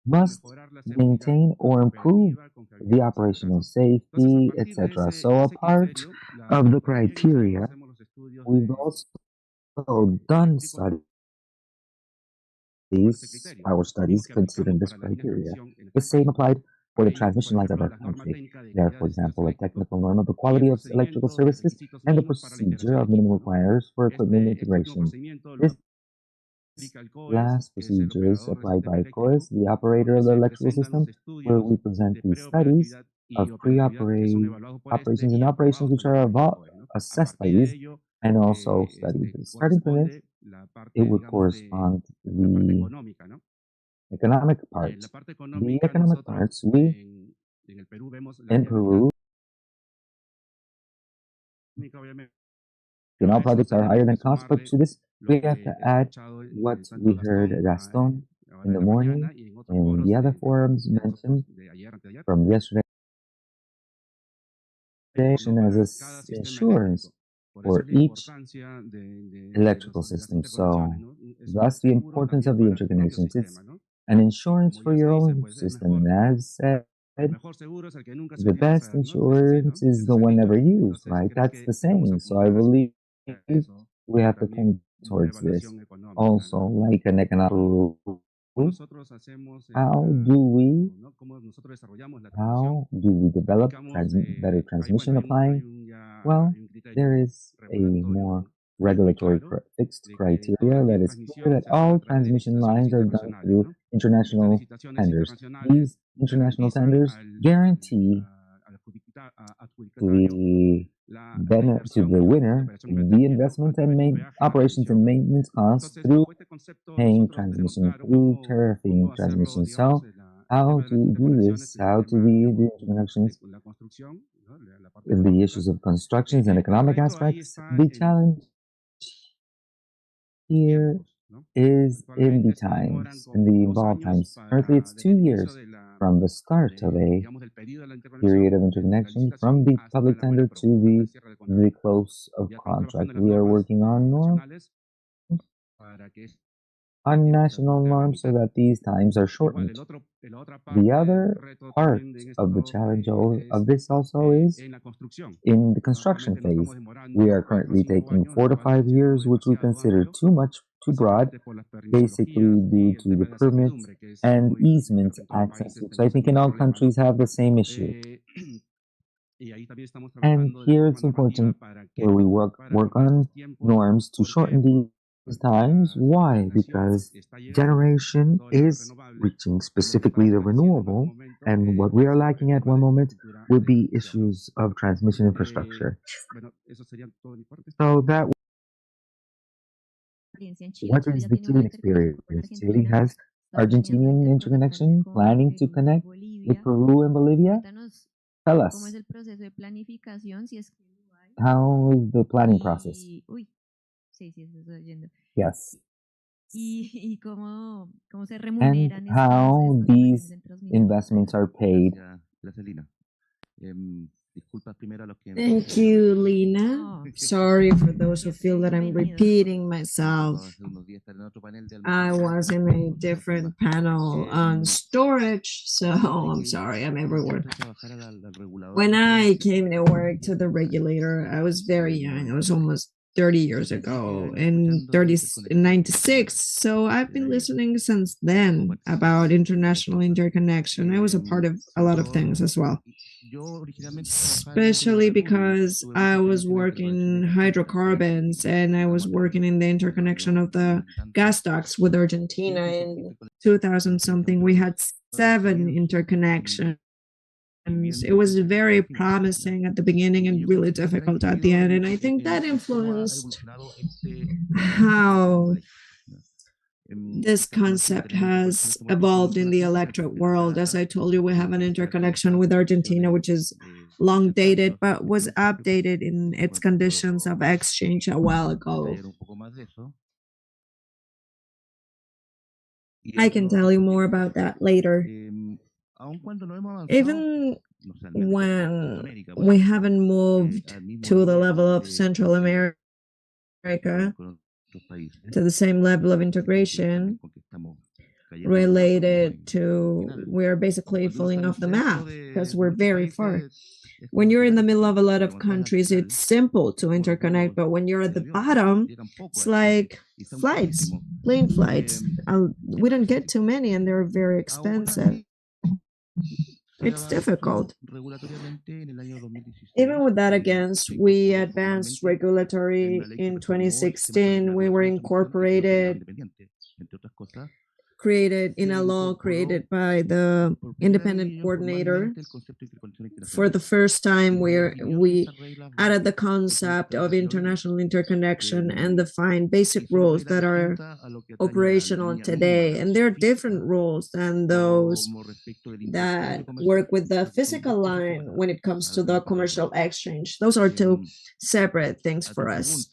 must maintain or improve the operational safety, etc. So a part of the criteria, we've also done studies, power studies, considering this criteria. The same applied for the transmission lines of our country. There are, for example, a technical norm of the quality of electrical services and the procedure of minimum requirements for equipment integration. This last procedure is applied by COES, the operator of the electrical system, where we present the studies of operations and operations which are assessed by these and also studied. Starting from this, it would correspond to the economic part. The economic parts, we in Peru, all projects are higher than cost, but to this we have to add what we heard Gaston in the morning and the other forums mentioned from yesterday as insurance for each electrical system. So thus the importance of the interconnections. It's an insurance for your own system. And as said, the best insurance is the one never used, right? That's the saying. So I believe we have to point towards this. Also, like an economic rule, how do we develop better transmission applying? Well, there is a more regulatory fixed criteria that is clear that all transmission lines are done through international tenders. These international tenders guarantee to the winner the investment and operations and maintenance costs through paying transmission, through tariffing transmission. So how to do this, how to do the interconnections, the issues of constructions and economic aspects. The challenge here is in the times, in the involved times. Currently, it's 2 years from the start of a period of interconnection, from the public tender to the close of contract. We are working on national norms so that these times are shortened. The other part of the challenge of this also is in the construction phase. We are currently taking 4 to 5 years, which we consider too much, too broad, basically due to the permits and easement access, which I think in all countries have the same issue. And here it's important where we work on norms to shorten these times. Why? Because generation is reaching specifically the renewable, and what we are lacking at one moment would be issues of transmission infrastructure. So that what is the Chilean experience? Chile has Argentinian interconnection, planning to connect with Peru and Bolivia. Tell us, how is the planning process? Yes. And how these investments are paid. Thank you, Lina. Sorry for those who feel that I'm repeating myself. I was in a different panel on storage, so I'm sorry, I'm everywhere. When I came to work to the regulator, I was very young. I was almost 30 years ago in 96. So I've been listening since then about international interconnection. I was a part of a lot of things as well, especially because I was working in hydrocarbons and I was working in the interconnection of the gas ducts with Argentina in 2000 something. We had 7 interconnections. It was very promising at the beginning and really difficult at the end. And I think that influenced how this concept has evolved in the electric world. As I told you, we have an interconnection with Argentina, which is long dated, but was updated in its conditions of exchange a while ago. I can tell you more about that later. Even when we haven't moved to the level of Central America, to the same level of integration related to, we're basically falling off the map because we're very far. When you're in the middle of a lot of countries, it's simple to interconnect, but when you're at the bottom, it's like flights, plane flights. We don't get too many and they're very expensive. It's difficult. Even with that against, we advanced regulatory in 2016. We were incorporated, created in a law created by the independent coordinator. For the first time, we added the concept of international interconnection and defined basic rules that are operational today. And there are different rules than those that work with the physical line when it comes to the commercial exchange. Those are two separate things for us.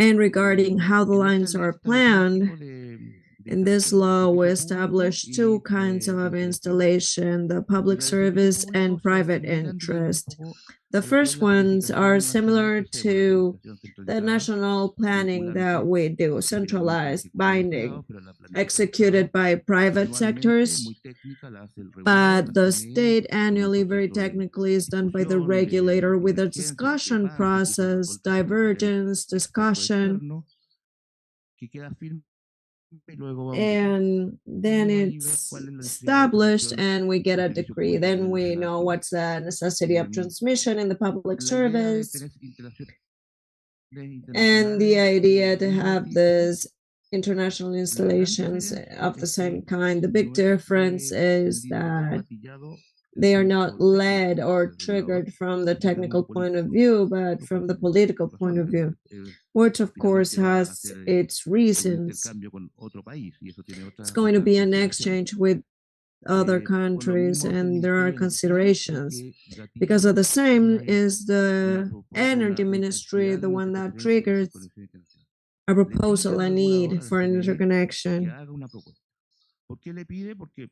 And regarding how the lines are planned, in this law, we established two kinds of installation, the public service and private interest. The first ones are similar to the national planning that we do, centralized, binding, executed by private sectors, but the state annually, very technically, is done by the regulator with a discussion process, divergence, discussion, and then it's established and we get a decree. Then we know what's the necessity of transmission in the public service, and the idea to have this international installations of the same kind. The big difference is that they are not led or triggered from the technical point of view, but from the political point of view, which of course has its reasons. It's going to be an exchange with other countries, and there are considerations. Because of the same is the energy ministry, the one that triggers a proposal, a need for an interconnection.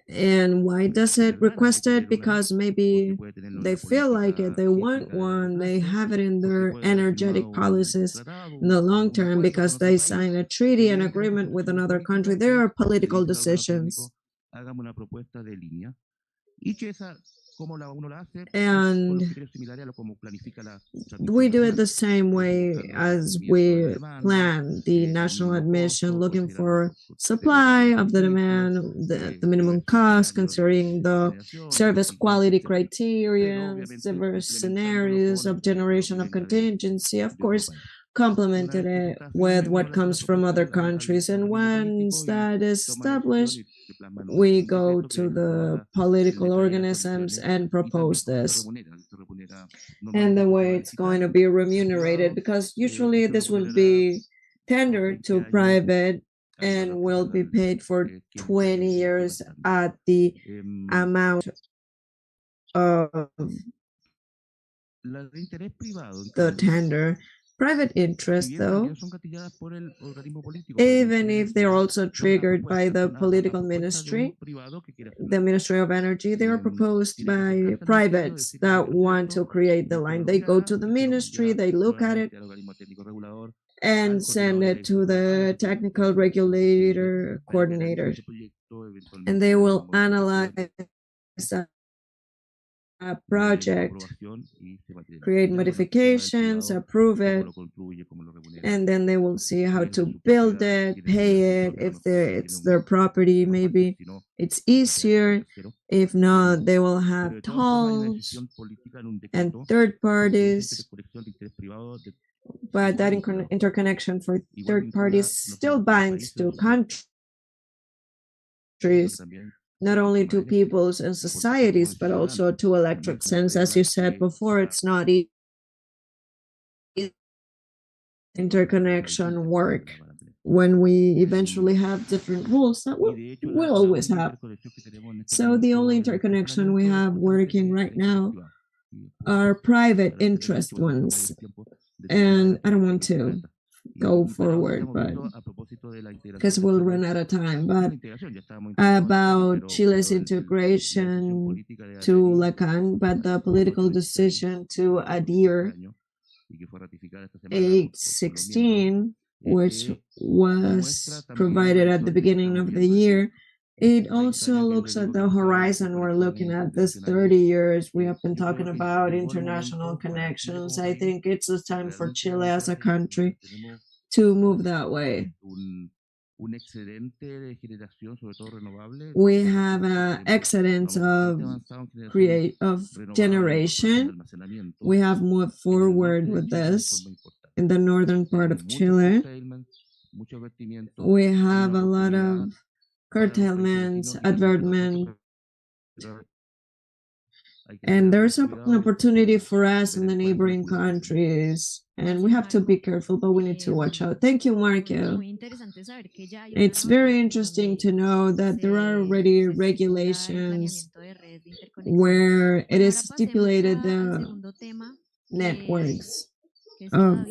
And why does it request it? Because maybe they feel like it, they want one, they have it in their energetic policies in the long term because they sign a treaty, an agreement with another country. There are political decisions. And we do it the same way as we plan the national admission, looking for supply of the demand, the minimum cost, considering the service quality criteria, diverse scenarios of generation of contingency, of course, complemented it with what comes from other countries. And once that is established, we go to the political organisms and propose this. And the way it's going to be remunerated, because usually this will be tendered to private and will be paid for 20 years at the amount of the tender. Private interest, though, even if they're also triggered by the political ministry, the Ministry of Energy, they are proposed by privates that want to create the line. They go to the ministry, they look at it, and send it to the technical regulator coordinator, and they will analyze a project, create modifications, approve it, and then they will see how to build it, pay it. If it's their property, maybe it's easier. If not, they will have tolls and third parties. But that interconnection for third parties still binds to countries, not only to peoples and societies, but also to electric sense. As you said before, it's not easy. Interconnection work when we eventually have different rules that we'll always have. So the only interconnection we have working right now are private interest ones. And I don't want to go forward, but because we'll run out of time. But about Chile's integration to Lacan, but the political decision to adhere 816, which was provided at the beginning of the year, it also looks at the horizon. We're looking at this 30 years. We have been talking about international connections. I think it's a time for Chile as a country to move that way. We have excellence of generation. We have moved forward with this in the northern part of Chile. We have a lot of curtailments, advertisement, and there's an opportunity for us in the neighboring countries, and we have to be careful, but we need to watch out. Thank you, Marco. It's very interesting to know that there are already regulations where it is stipulated the networks of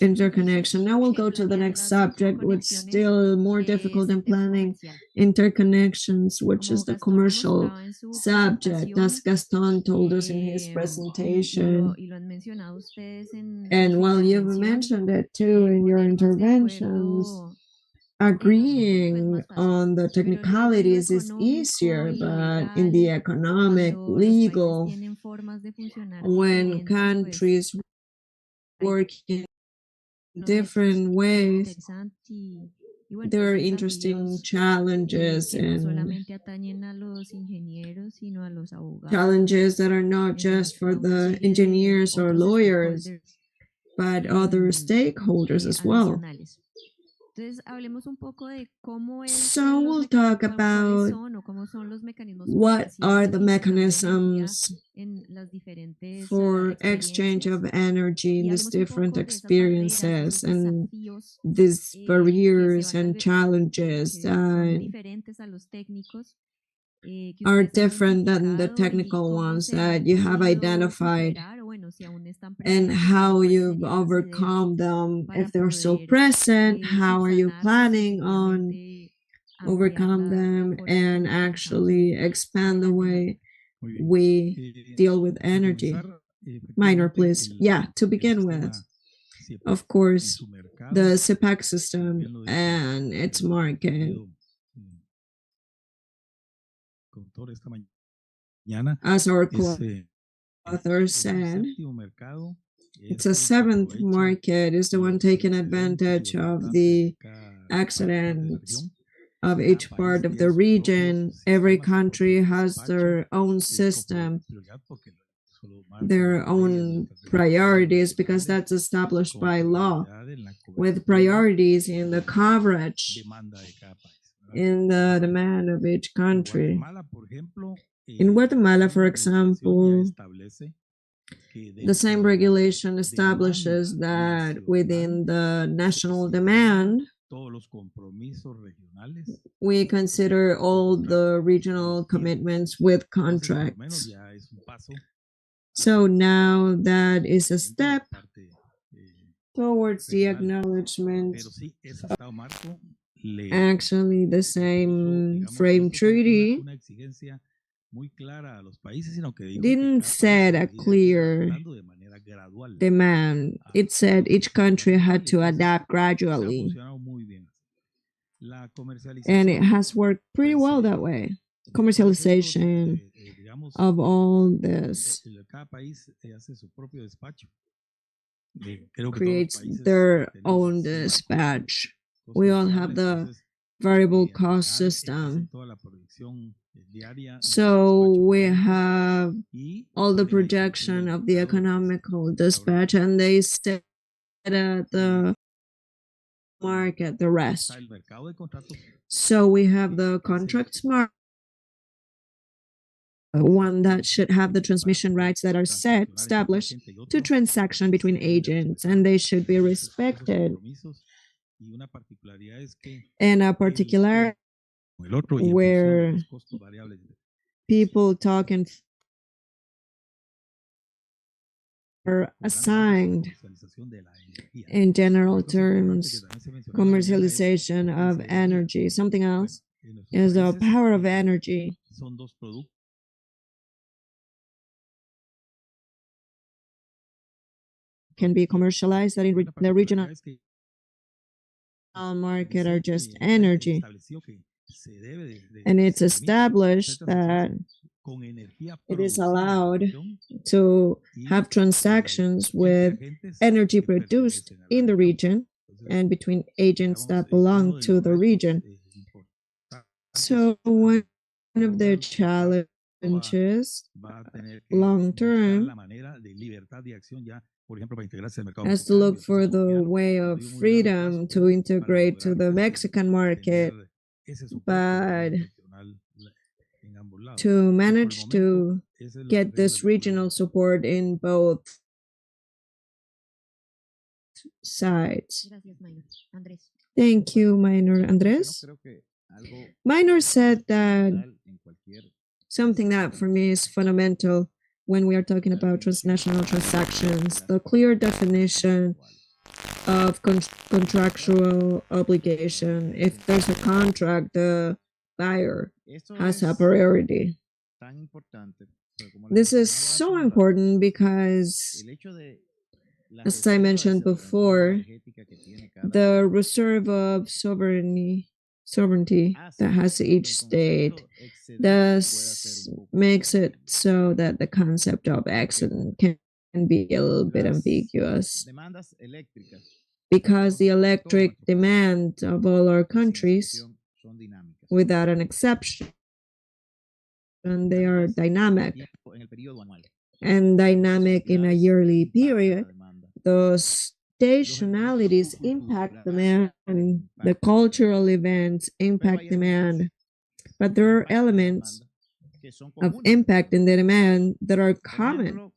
interconnection. Now we'll go to the next subject, which is still more difficult than planning interconnections, which is the commercial subject, as Gaston told us in his presentation. And while you've mentioned it too in your interventions, agreeing on the technicalities is easier, but in the economic, legal, when countries work in different ways, there are interesting challenges and challenges that are not just for the engineers or lawyers, but other stakeholders as well. So we'll talk about what are the mechanisms for exchange of energy in these different experiences and these barriers and challenges are different than the technical ones that you have identified, and how you've overcome them. If they're still present, how are you planning on overcome them and actually expand the way we deal with energy? Minor, please. Yeah, to begin with, of course, the CPAC system and its market. As our co-author said, it's a seventh market, is the one taking advantage of the accidents of each part of the region. Every country has their own system, their own priorities, because that's established by law, with priorities in the coverage, in the demand of each country. In Guatemala, for example, the same regulation establishes that within the national demand, we consider all the regional commitments with contracts. So now that is a step towards the acknowledgement. Actually, the same frame treaty didn't set a clear demand. It said each country had to adapt gradually. And it has worked pretty well that way. Commercialization of all this creates their own dispatch. We all have the variable cost system. So we have all the projection of the economical dispatch, and they set at the market the rest. So we have the contracts market, one that should have the transmission rights that are established to transaction between agents, and they should be respected. And a particular where people talk and are assigned in general terms, commercialization of energy. Something else is the power of energy. Can be commercialized, that in the regional market are just energy. And it's established that it is allowed to have transactions with energy produced in the region and between agents that belong to the region. So one of the challenges long term has to look for the way of freedom to integrate to the Mexican market, but to manage to get this regional support in both sides. Thank you, Minor Andres. Minor said that something that for me is fundamental when we are talking about transnational transactions, the clear definition of contractual obligation. If there's a contract, the buyer has a priority. This is so important because, as I mentioned before, the reserve of sovereignty that has each state thus makes it so that the concept of accident can be a little bit ambiguous, because the electric demand of all our countries, without an exception, and they are dynamic and dynamic in a yearly period. Those stationalities impact demand, the cultural events impact demand, but there are elements of impact in the demand that are common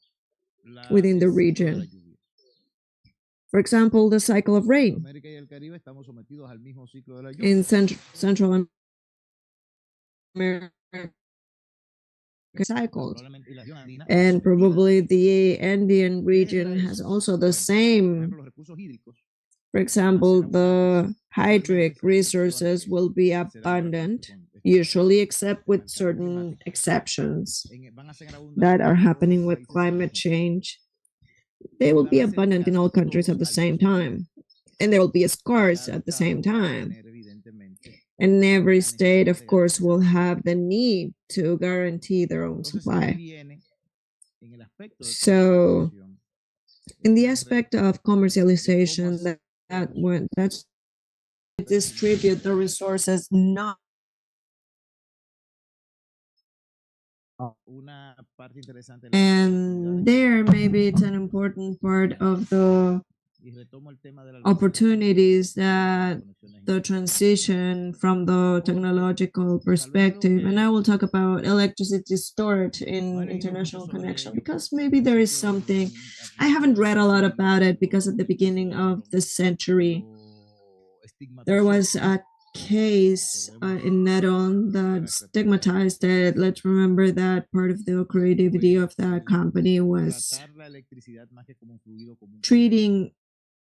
within the region. For example, the cycle of rain. In Central America, cycles, and probably the Andean region has also the same. For example, the hydric resources will be abundant, usually, except with certain exceptions that are happening with climate change. They will be abundant in all countries at the same time, and they will be scarce at the same time. And every state, of course, will have the need to guarantee their own supply. So, in the aspect of commercialization, that's distribute the resources, not and there maybe it's an important part of the opportunities that the transition from the technological perspective, and I will talk about electricity storage in international connection, because maybe there is something, I haven't read a lot about it, because at the beginning of the century there was a case in Neron that stigmatized it. Let's remember that part of the creativity of that company was treating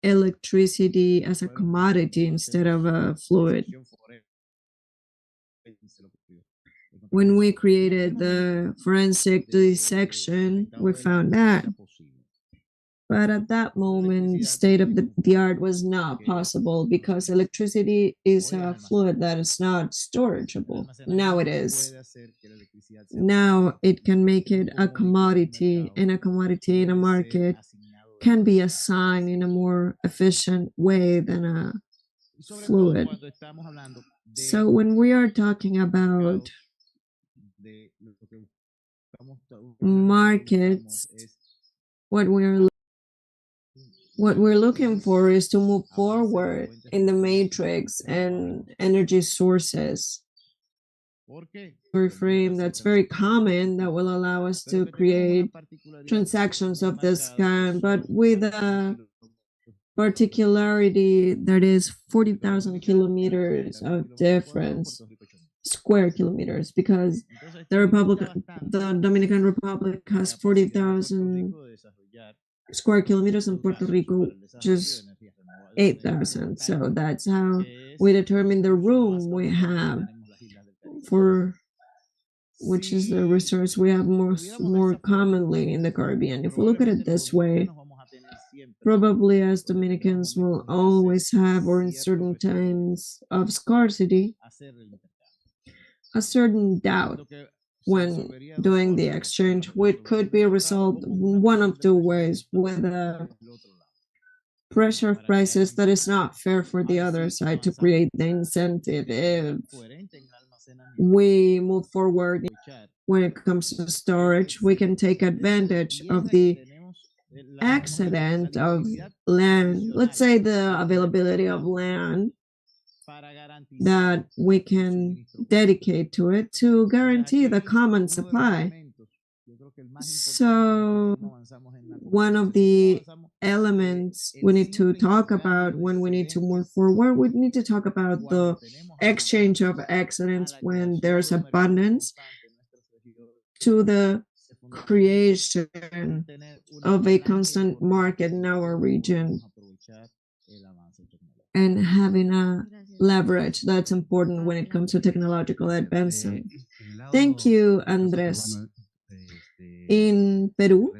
electricity as a commodity instead of a fluid. When we created the forensic dissection, we found that. But at that moment, the state of the art was not possible, because electricity is a fluid that is not storageable. Now it is. Now it can make it a commodity, and a commodity in a market can be assigned in a more efficient way than a fluid. So when we are talking about markets, what we're looking for is to move forward in the matrix and energy sources. Reframe that's very common that will allow us to create transactions of this kind, but with a particularity that is 40,000 kilometers of difference, square kilometers, because the Dominican Republic has 40,000 square kilometers, and Puerto Rico just 8,000. So that's how we determine the room we have for which is the resource we have more commonly in the Caribbean. If we look at it this way, probably as Dominicans will always have, or in certain times of scarcity, a certain doubt when doing the exchange, which could be resolved one of two ways, with a pressure of prices that is not fair for the other side to create the incentive. If we move forward when it comes to storage, we can take advantage of the accident of land, let's say the availability of land that we can dedicate to it to guarantee the common supply. So one of the elements we need to talk about when we need to move forward, we need to talk about the exchange of excellence when there's abundance to the creation of a constant market in our region and having a leverage that's important when it comes to technological advancement. Thank you, Andres. In Peru,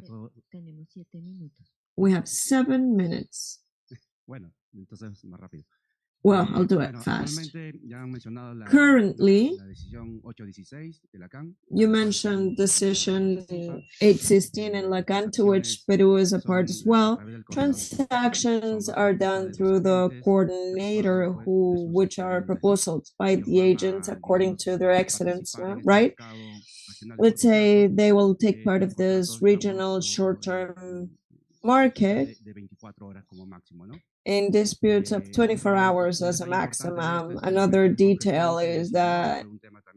we have 7 minutes. Well, I'll do it fast. Currently, you mentioned decision 816 in Lacan, to which Peru is a part as well. Transactions are done through the coordinator, which are proposals by the agents according to their excellence, right? Let's say they will take part of this regional short-term market in disputes of 24 hours as a maximum. Another detail is that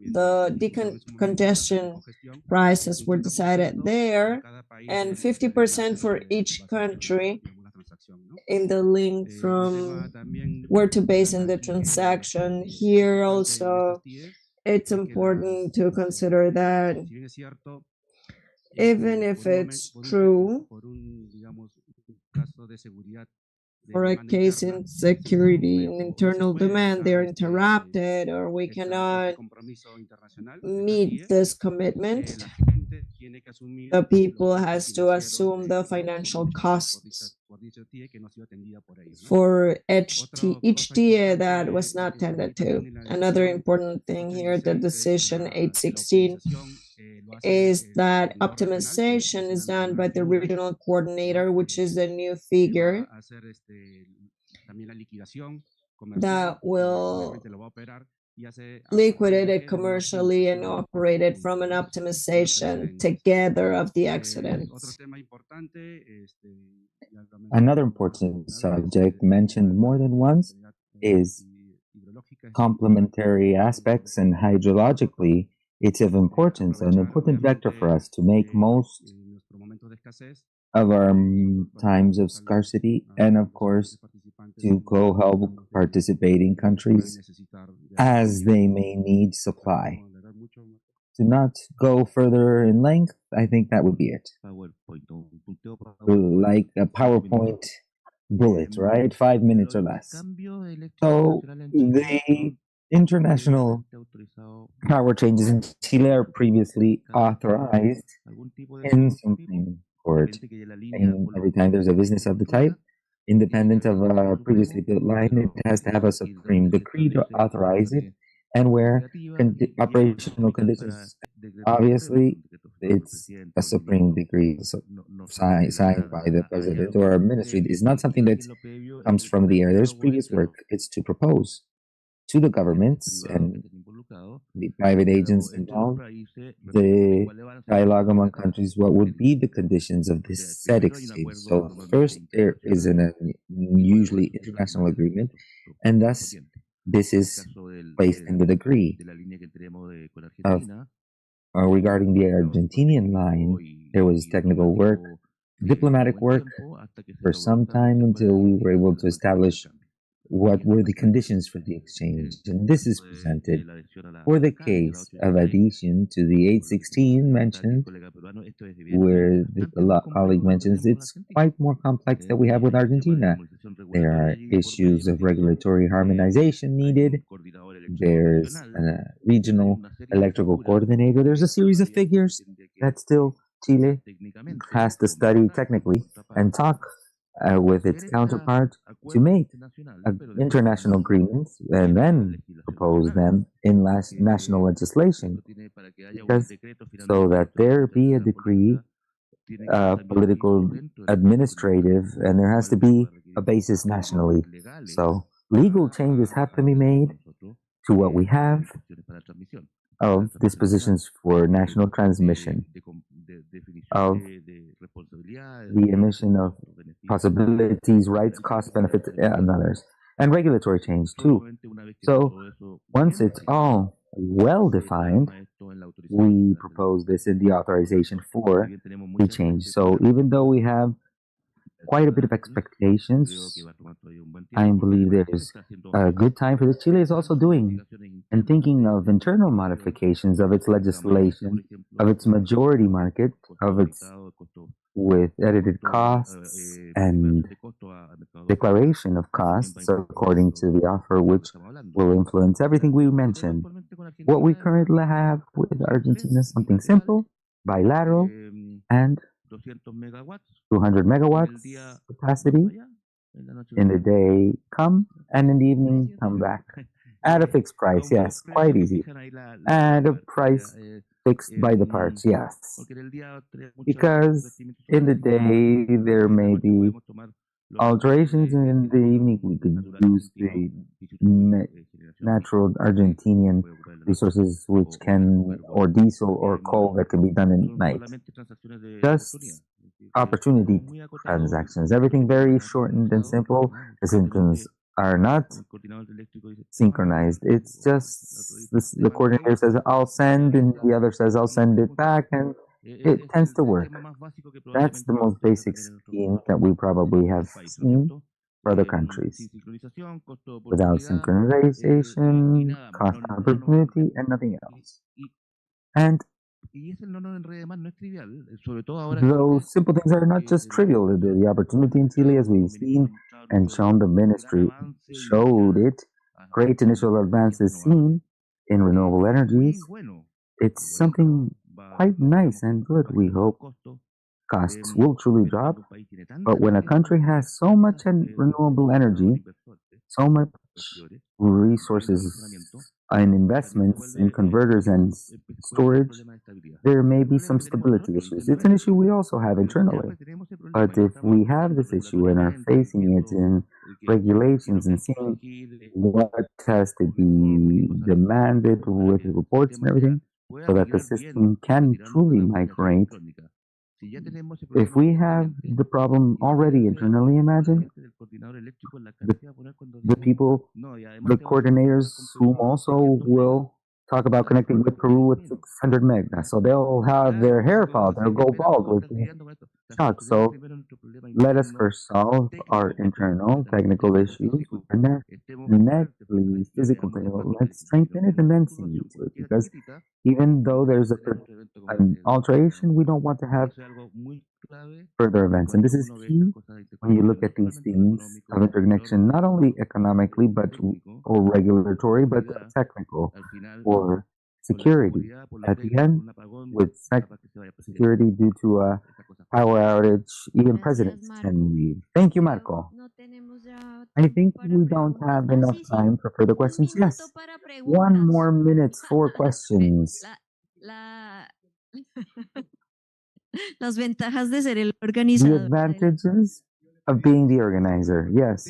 the decongestion prices were decided there, and 50% for each country in the link from where to base in the transaction. Here also, it's important to consider that even if it's true, for a case in security and internal demand, they're interrupted or we cannot meet this commitment, the people has to assume the financial costs for each TIA that was not tended to. Another important thing here, the decision 816, is that optimization is done by the regional coordinator, which is the new figure that will liquidate it commercially and operate it from an optimization together of the accidents. Another important subject mentioned more than once is complementary aspects, and hydrologically it's of importance, an important vector for us to make most of our times of scarcity, and of course to go help participating countries as they may need supply. To not go further in length, I think that would be it. Like a PowerPoint bullet, right? 5 minutes or less. So the international power changes in Chile are previously authorized in Supreme Court. And every time there's a business of the type, independent of a previously built line, it has to have a Supreme decree to authorize it. And where operational conditions, obviously, it's a Supreme decree signed by the president or a ministry. It's not something that comes from the air. There's previous work. It's to propose to the governments and the private agents involved, the dialogue among countries, what would be the conditions of this said exchange. So first, there is an usually international agreement, and thus this is placed in the decree. Regarding the Argentinian line, there was technical work, diplomatic work for some time until we were able to establish what were the conditions for the exchange. And this is presented for the case of adhesion to the 816 mentioned, where the colleague mentions it's quite more complex than we have with Argentina. There are issues of regulatory harmonization needed. There's a regional electrical coordinator. There's a series of figures that still Chile has to study technically and talk with its counterpart to make international agreements and then propose them in national legislation, because so that there be a decree, political, administrative, and there has to be a basis nationally. So legal changes have to be made to what we have of dispositions for national transmission, of the emission of possibilities, rights, costs, benefits, and others, and regulatory change too. So once it's all well defined, we propose this in the authorization for the change. So even though we have quite a bit of expectations, I believe there's a good time for this. Chile is also doing and thinking of internal modifications of its legislation, of its majority market, of its with edited costs and declaration of costs according to the offer, which will influence everything we mentioned. What we currently have with Argentina is something simple, bilateral, and 200 megawatts capacity in the day come and in the evening come back at a fixed price. Yes, quite easy. At a price fixed by the parts. Yes, because in the day there may be alterations, and in the evening we could use the natural Argentinian resources, which can, or diesel or coal that can be done in night. Just opportunity transactions. Everything very shortened and simple. The symptoms are not synchronized. It's just the coordinator says, I'll send, and the other says, I'll send it back, and it tends to work. That's the most basic scheme that we probably have seen for other countries. Without synchronization, cost opportunity, and nothing else. And those simple things are not just trivial. The opportunity in Chile, as we've seen and shown, the ministry showed it, great initial advances seen in renewable energies. It's something quite nice and good. We hope costs will truly drop. But when a country has so much renewable energy, so much resources and investments in converters and storage, there may be some stability issues. It's an issue we also have internally. But if we have this issue and are facing it in regulations and seeing what has to be demanded with reports and everything, so that the system can truly migrate. If we have the problem already internally, imagine the people, the coordinators who also will talk about connecting with Peru with 600 meg. So they'll have their hair fall, they'll go bald with shock. So let us first solve our internal technical issues, and next, physical technical. Let's strengthen it and then see to it. Because even though there's an alteration, we don't want to have further events. And this is key when you look at these themes of interconnection, not only economically, but or regulatory, but technical or security. At the end, with security due to a power outage, even presidents can leave. Thank you, Marco. I think we don't have enough time for further questions. Yes, 1 more minute for questions. Las ventajas de ser el The organizador. advantages of being the organizer. Yes,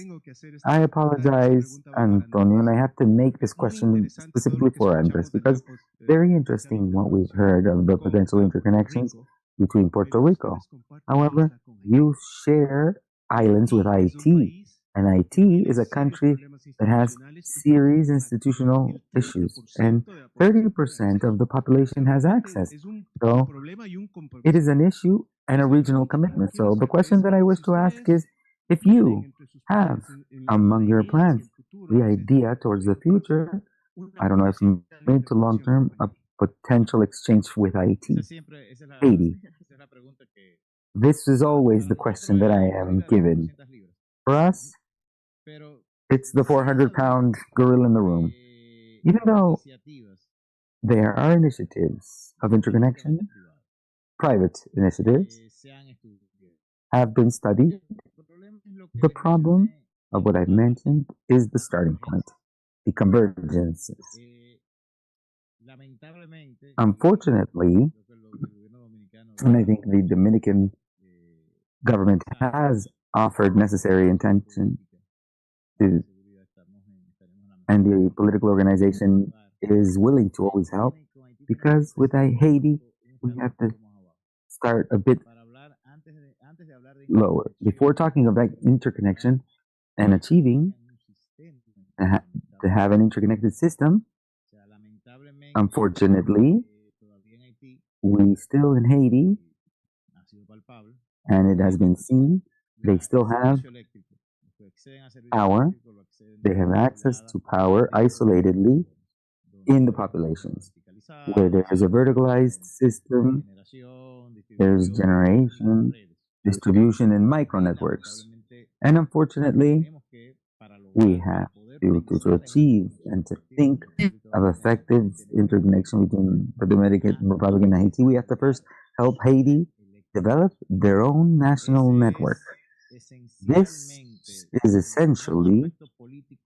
I apologize, Antonio, and I have to make this question specifically for Andres because very interesting what we've heard of the potential interconnections between Puerto Rico. However, you share islands with Haiti, and Haiti is a country that has serious institutional issues, and 30% of the population has access. So it is an issue and a regional commitment. So the question that I wish to ask is, if you have among your plans the idea towards the future, I don't know if mid to long term, a potential exchange with Haiti. This is always the question that I am given. For us, it's the 400-pound gorilla in the room. Even though there are initiatives of interconnection, private initiatives have been studied. The problem of what I've mentioned is the starting point, the convergences. Unfortunately, and I think the Dominican government has offered necessary intention to, and the political organization is willing to always help, because with Haiti, we have to start a bit lower. Before talking about interconnection and achieving to have an interconnected system, unfortunately, we still in Haiti, and it has been seen, they still have power, they have access to power isolatedly in the populations, where there is a verticalized system, there's generation, distribution, and micro networks. And unfortunately, we have to achieve and to think of effective interconnection between the Dominican Republic and Haiti, we have to first help Haiti develop their own national network. This is essentially,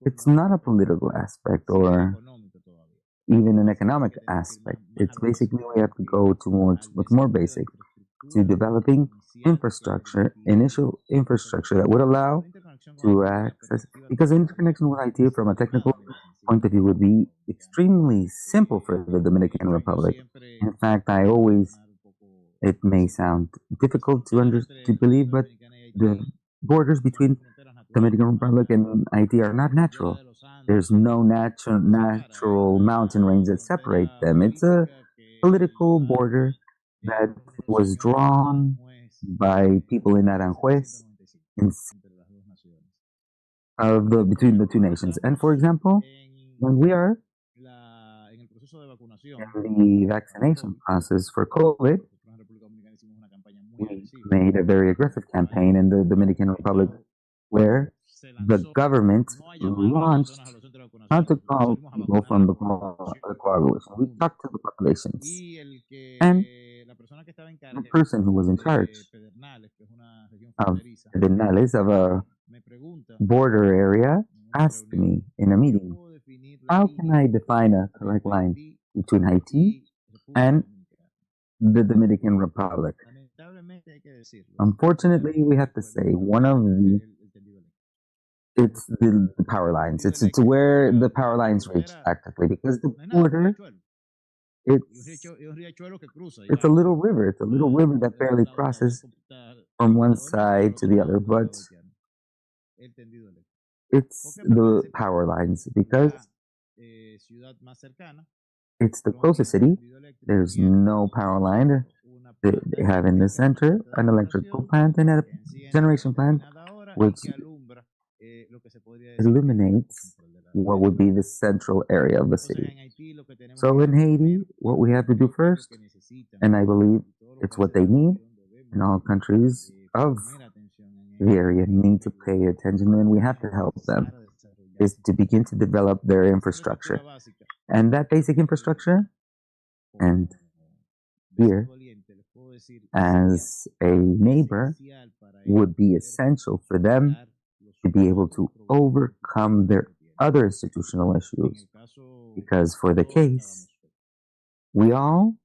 it's not a political aspect or even an economic aspect. It's basically we have to go towards what's more basic, to developing infrastructure, initial infrastructure that would allow to access, because interconnection with IT from a technical point of view would be extremely simple for the Dominican Republic. In fact, it may sound difficult to believe, but the borders between Dominican Republic and Haiti are not natural. There's no natural mountain range that separate them. It's a political border that was drawn by people in Aranjuez between the two nations. And for example, when we are in the vaccination process for COVID, we made a very aggressive campaign in the Dominican Republic where the government launched how to call people from the coagulation. We talked to the populations. And the person who was in charge of Pedernales, of a border area, asked me in a meeting, how can I define a correct line between Haiti and the Dominican Republic? Unfortunately, we have to say it's the power lines. It's where the power lines reach practically, because the border, it's a little river. It's a little river that barely crosses from one side to the other, but it's the power lines because it's the closest city. There's no power line. They have in the center an electrical plant and a generation plant, which illuminates what would be the central area of the city. So in Haiti, what we have to do first, and I believe it's what they need, and all countries of the area need to pay attention, and we have to help them, is to begin to develop their infrastructure. And that basic infrastructure, and here, as a neighbor, would be essential for them to be able to overcome their other institutional issues. Because for the case, we all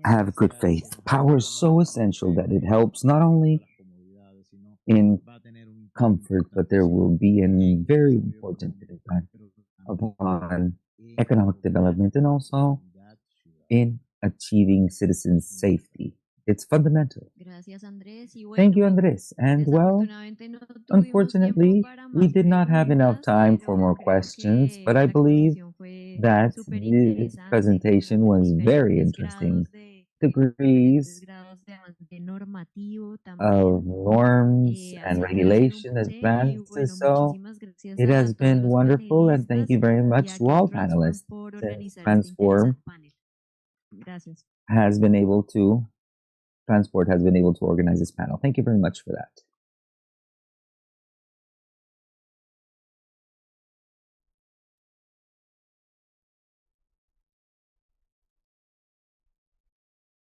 have good faith. Power is so essential that it helps not only in comfort, but there will be a very important impact upon economic development and also in achieving citizens' safety. It's fundamental. Thank you, Andres. And well, unfortunately, we did not have enough time for more questions, but I believe that this presentation was very interesting. Degrees of norms and regulation advances. So it has been wonderful, and thank you very much to all panelists. Transform has been able to organize this panel. Thank you very much for that.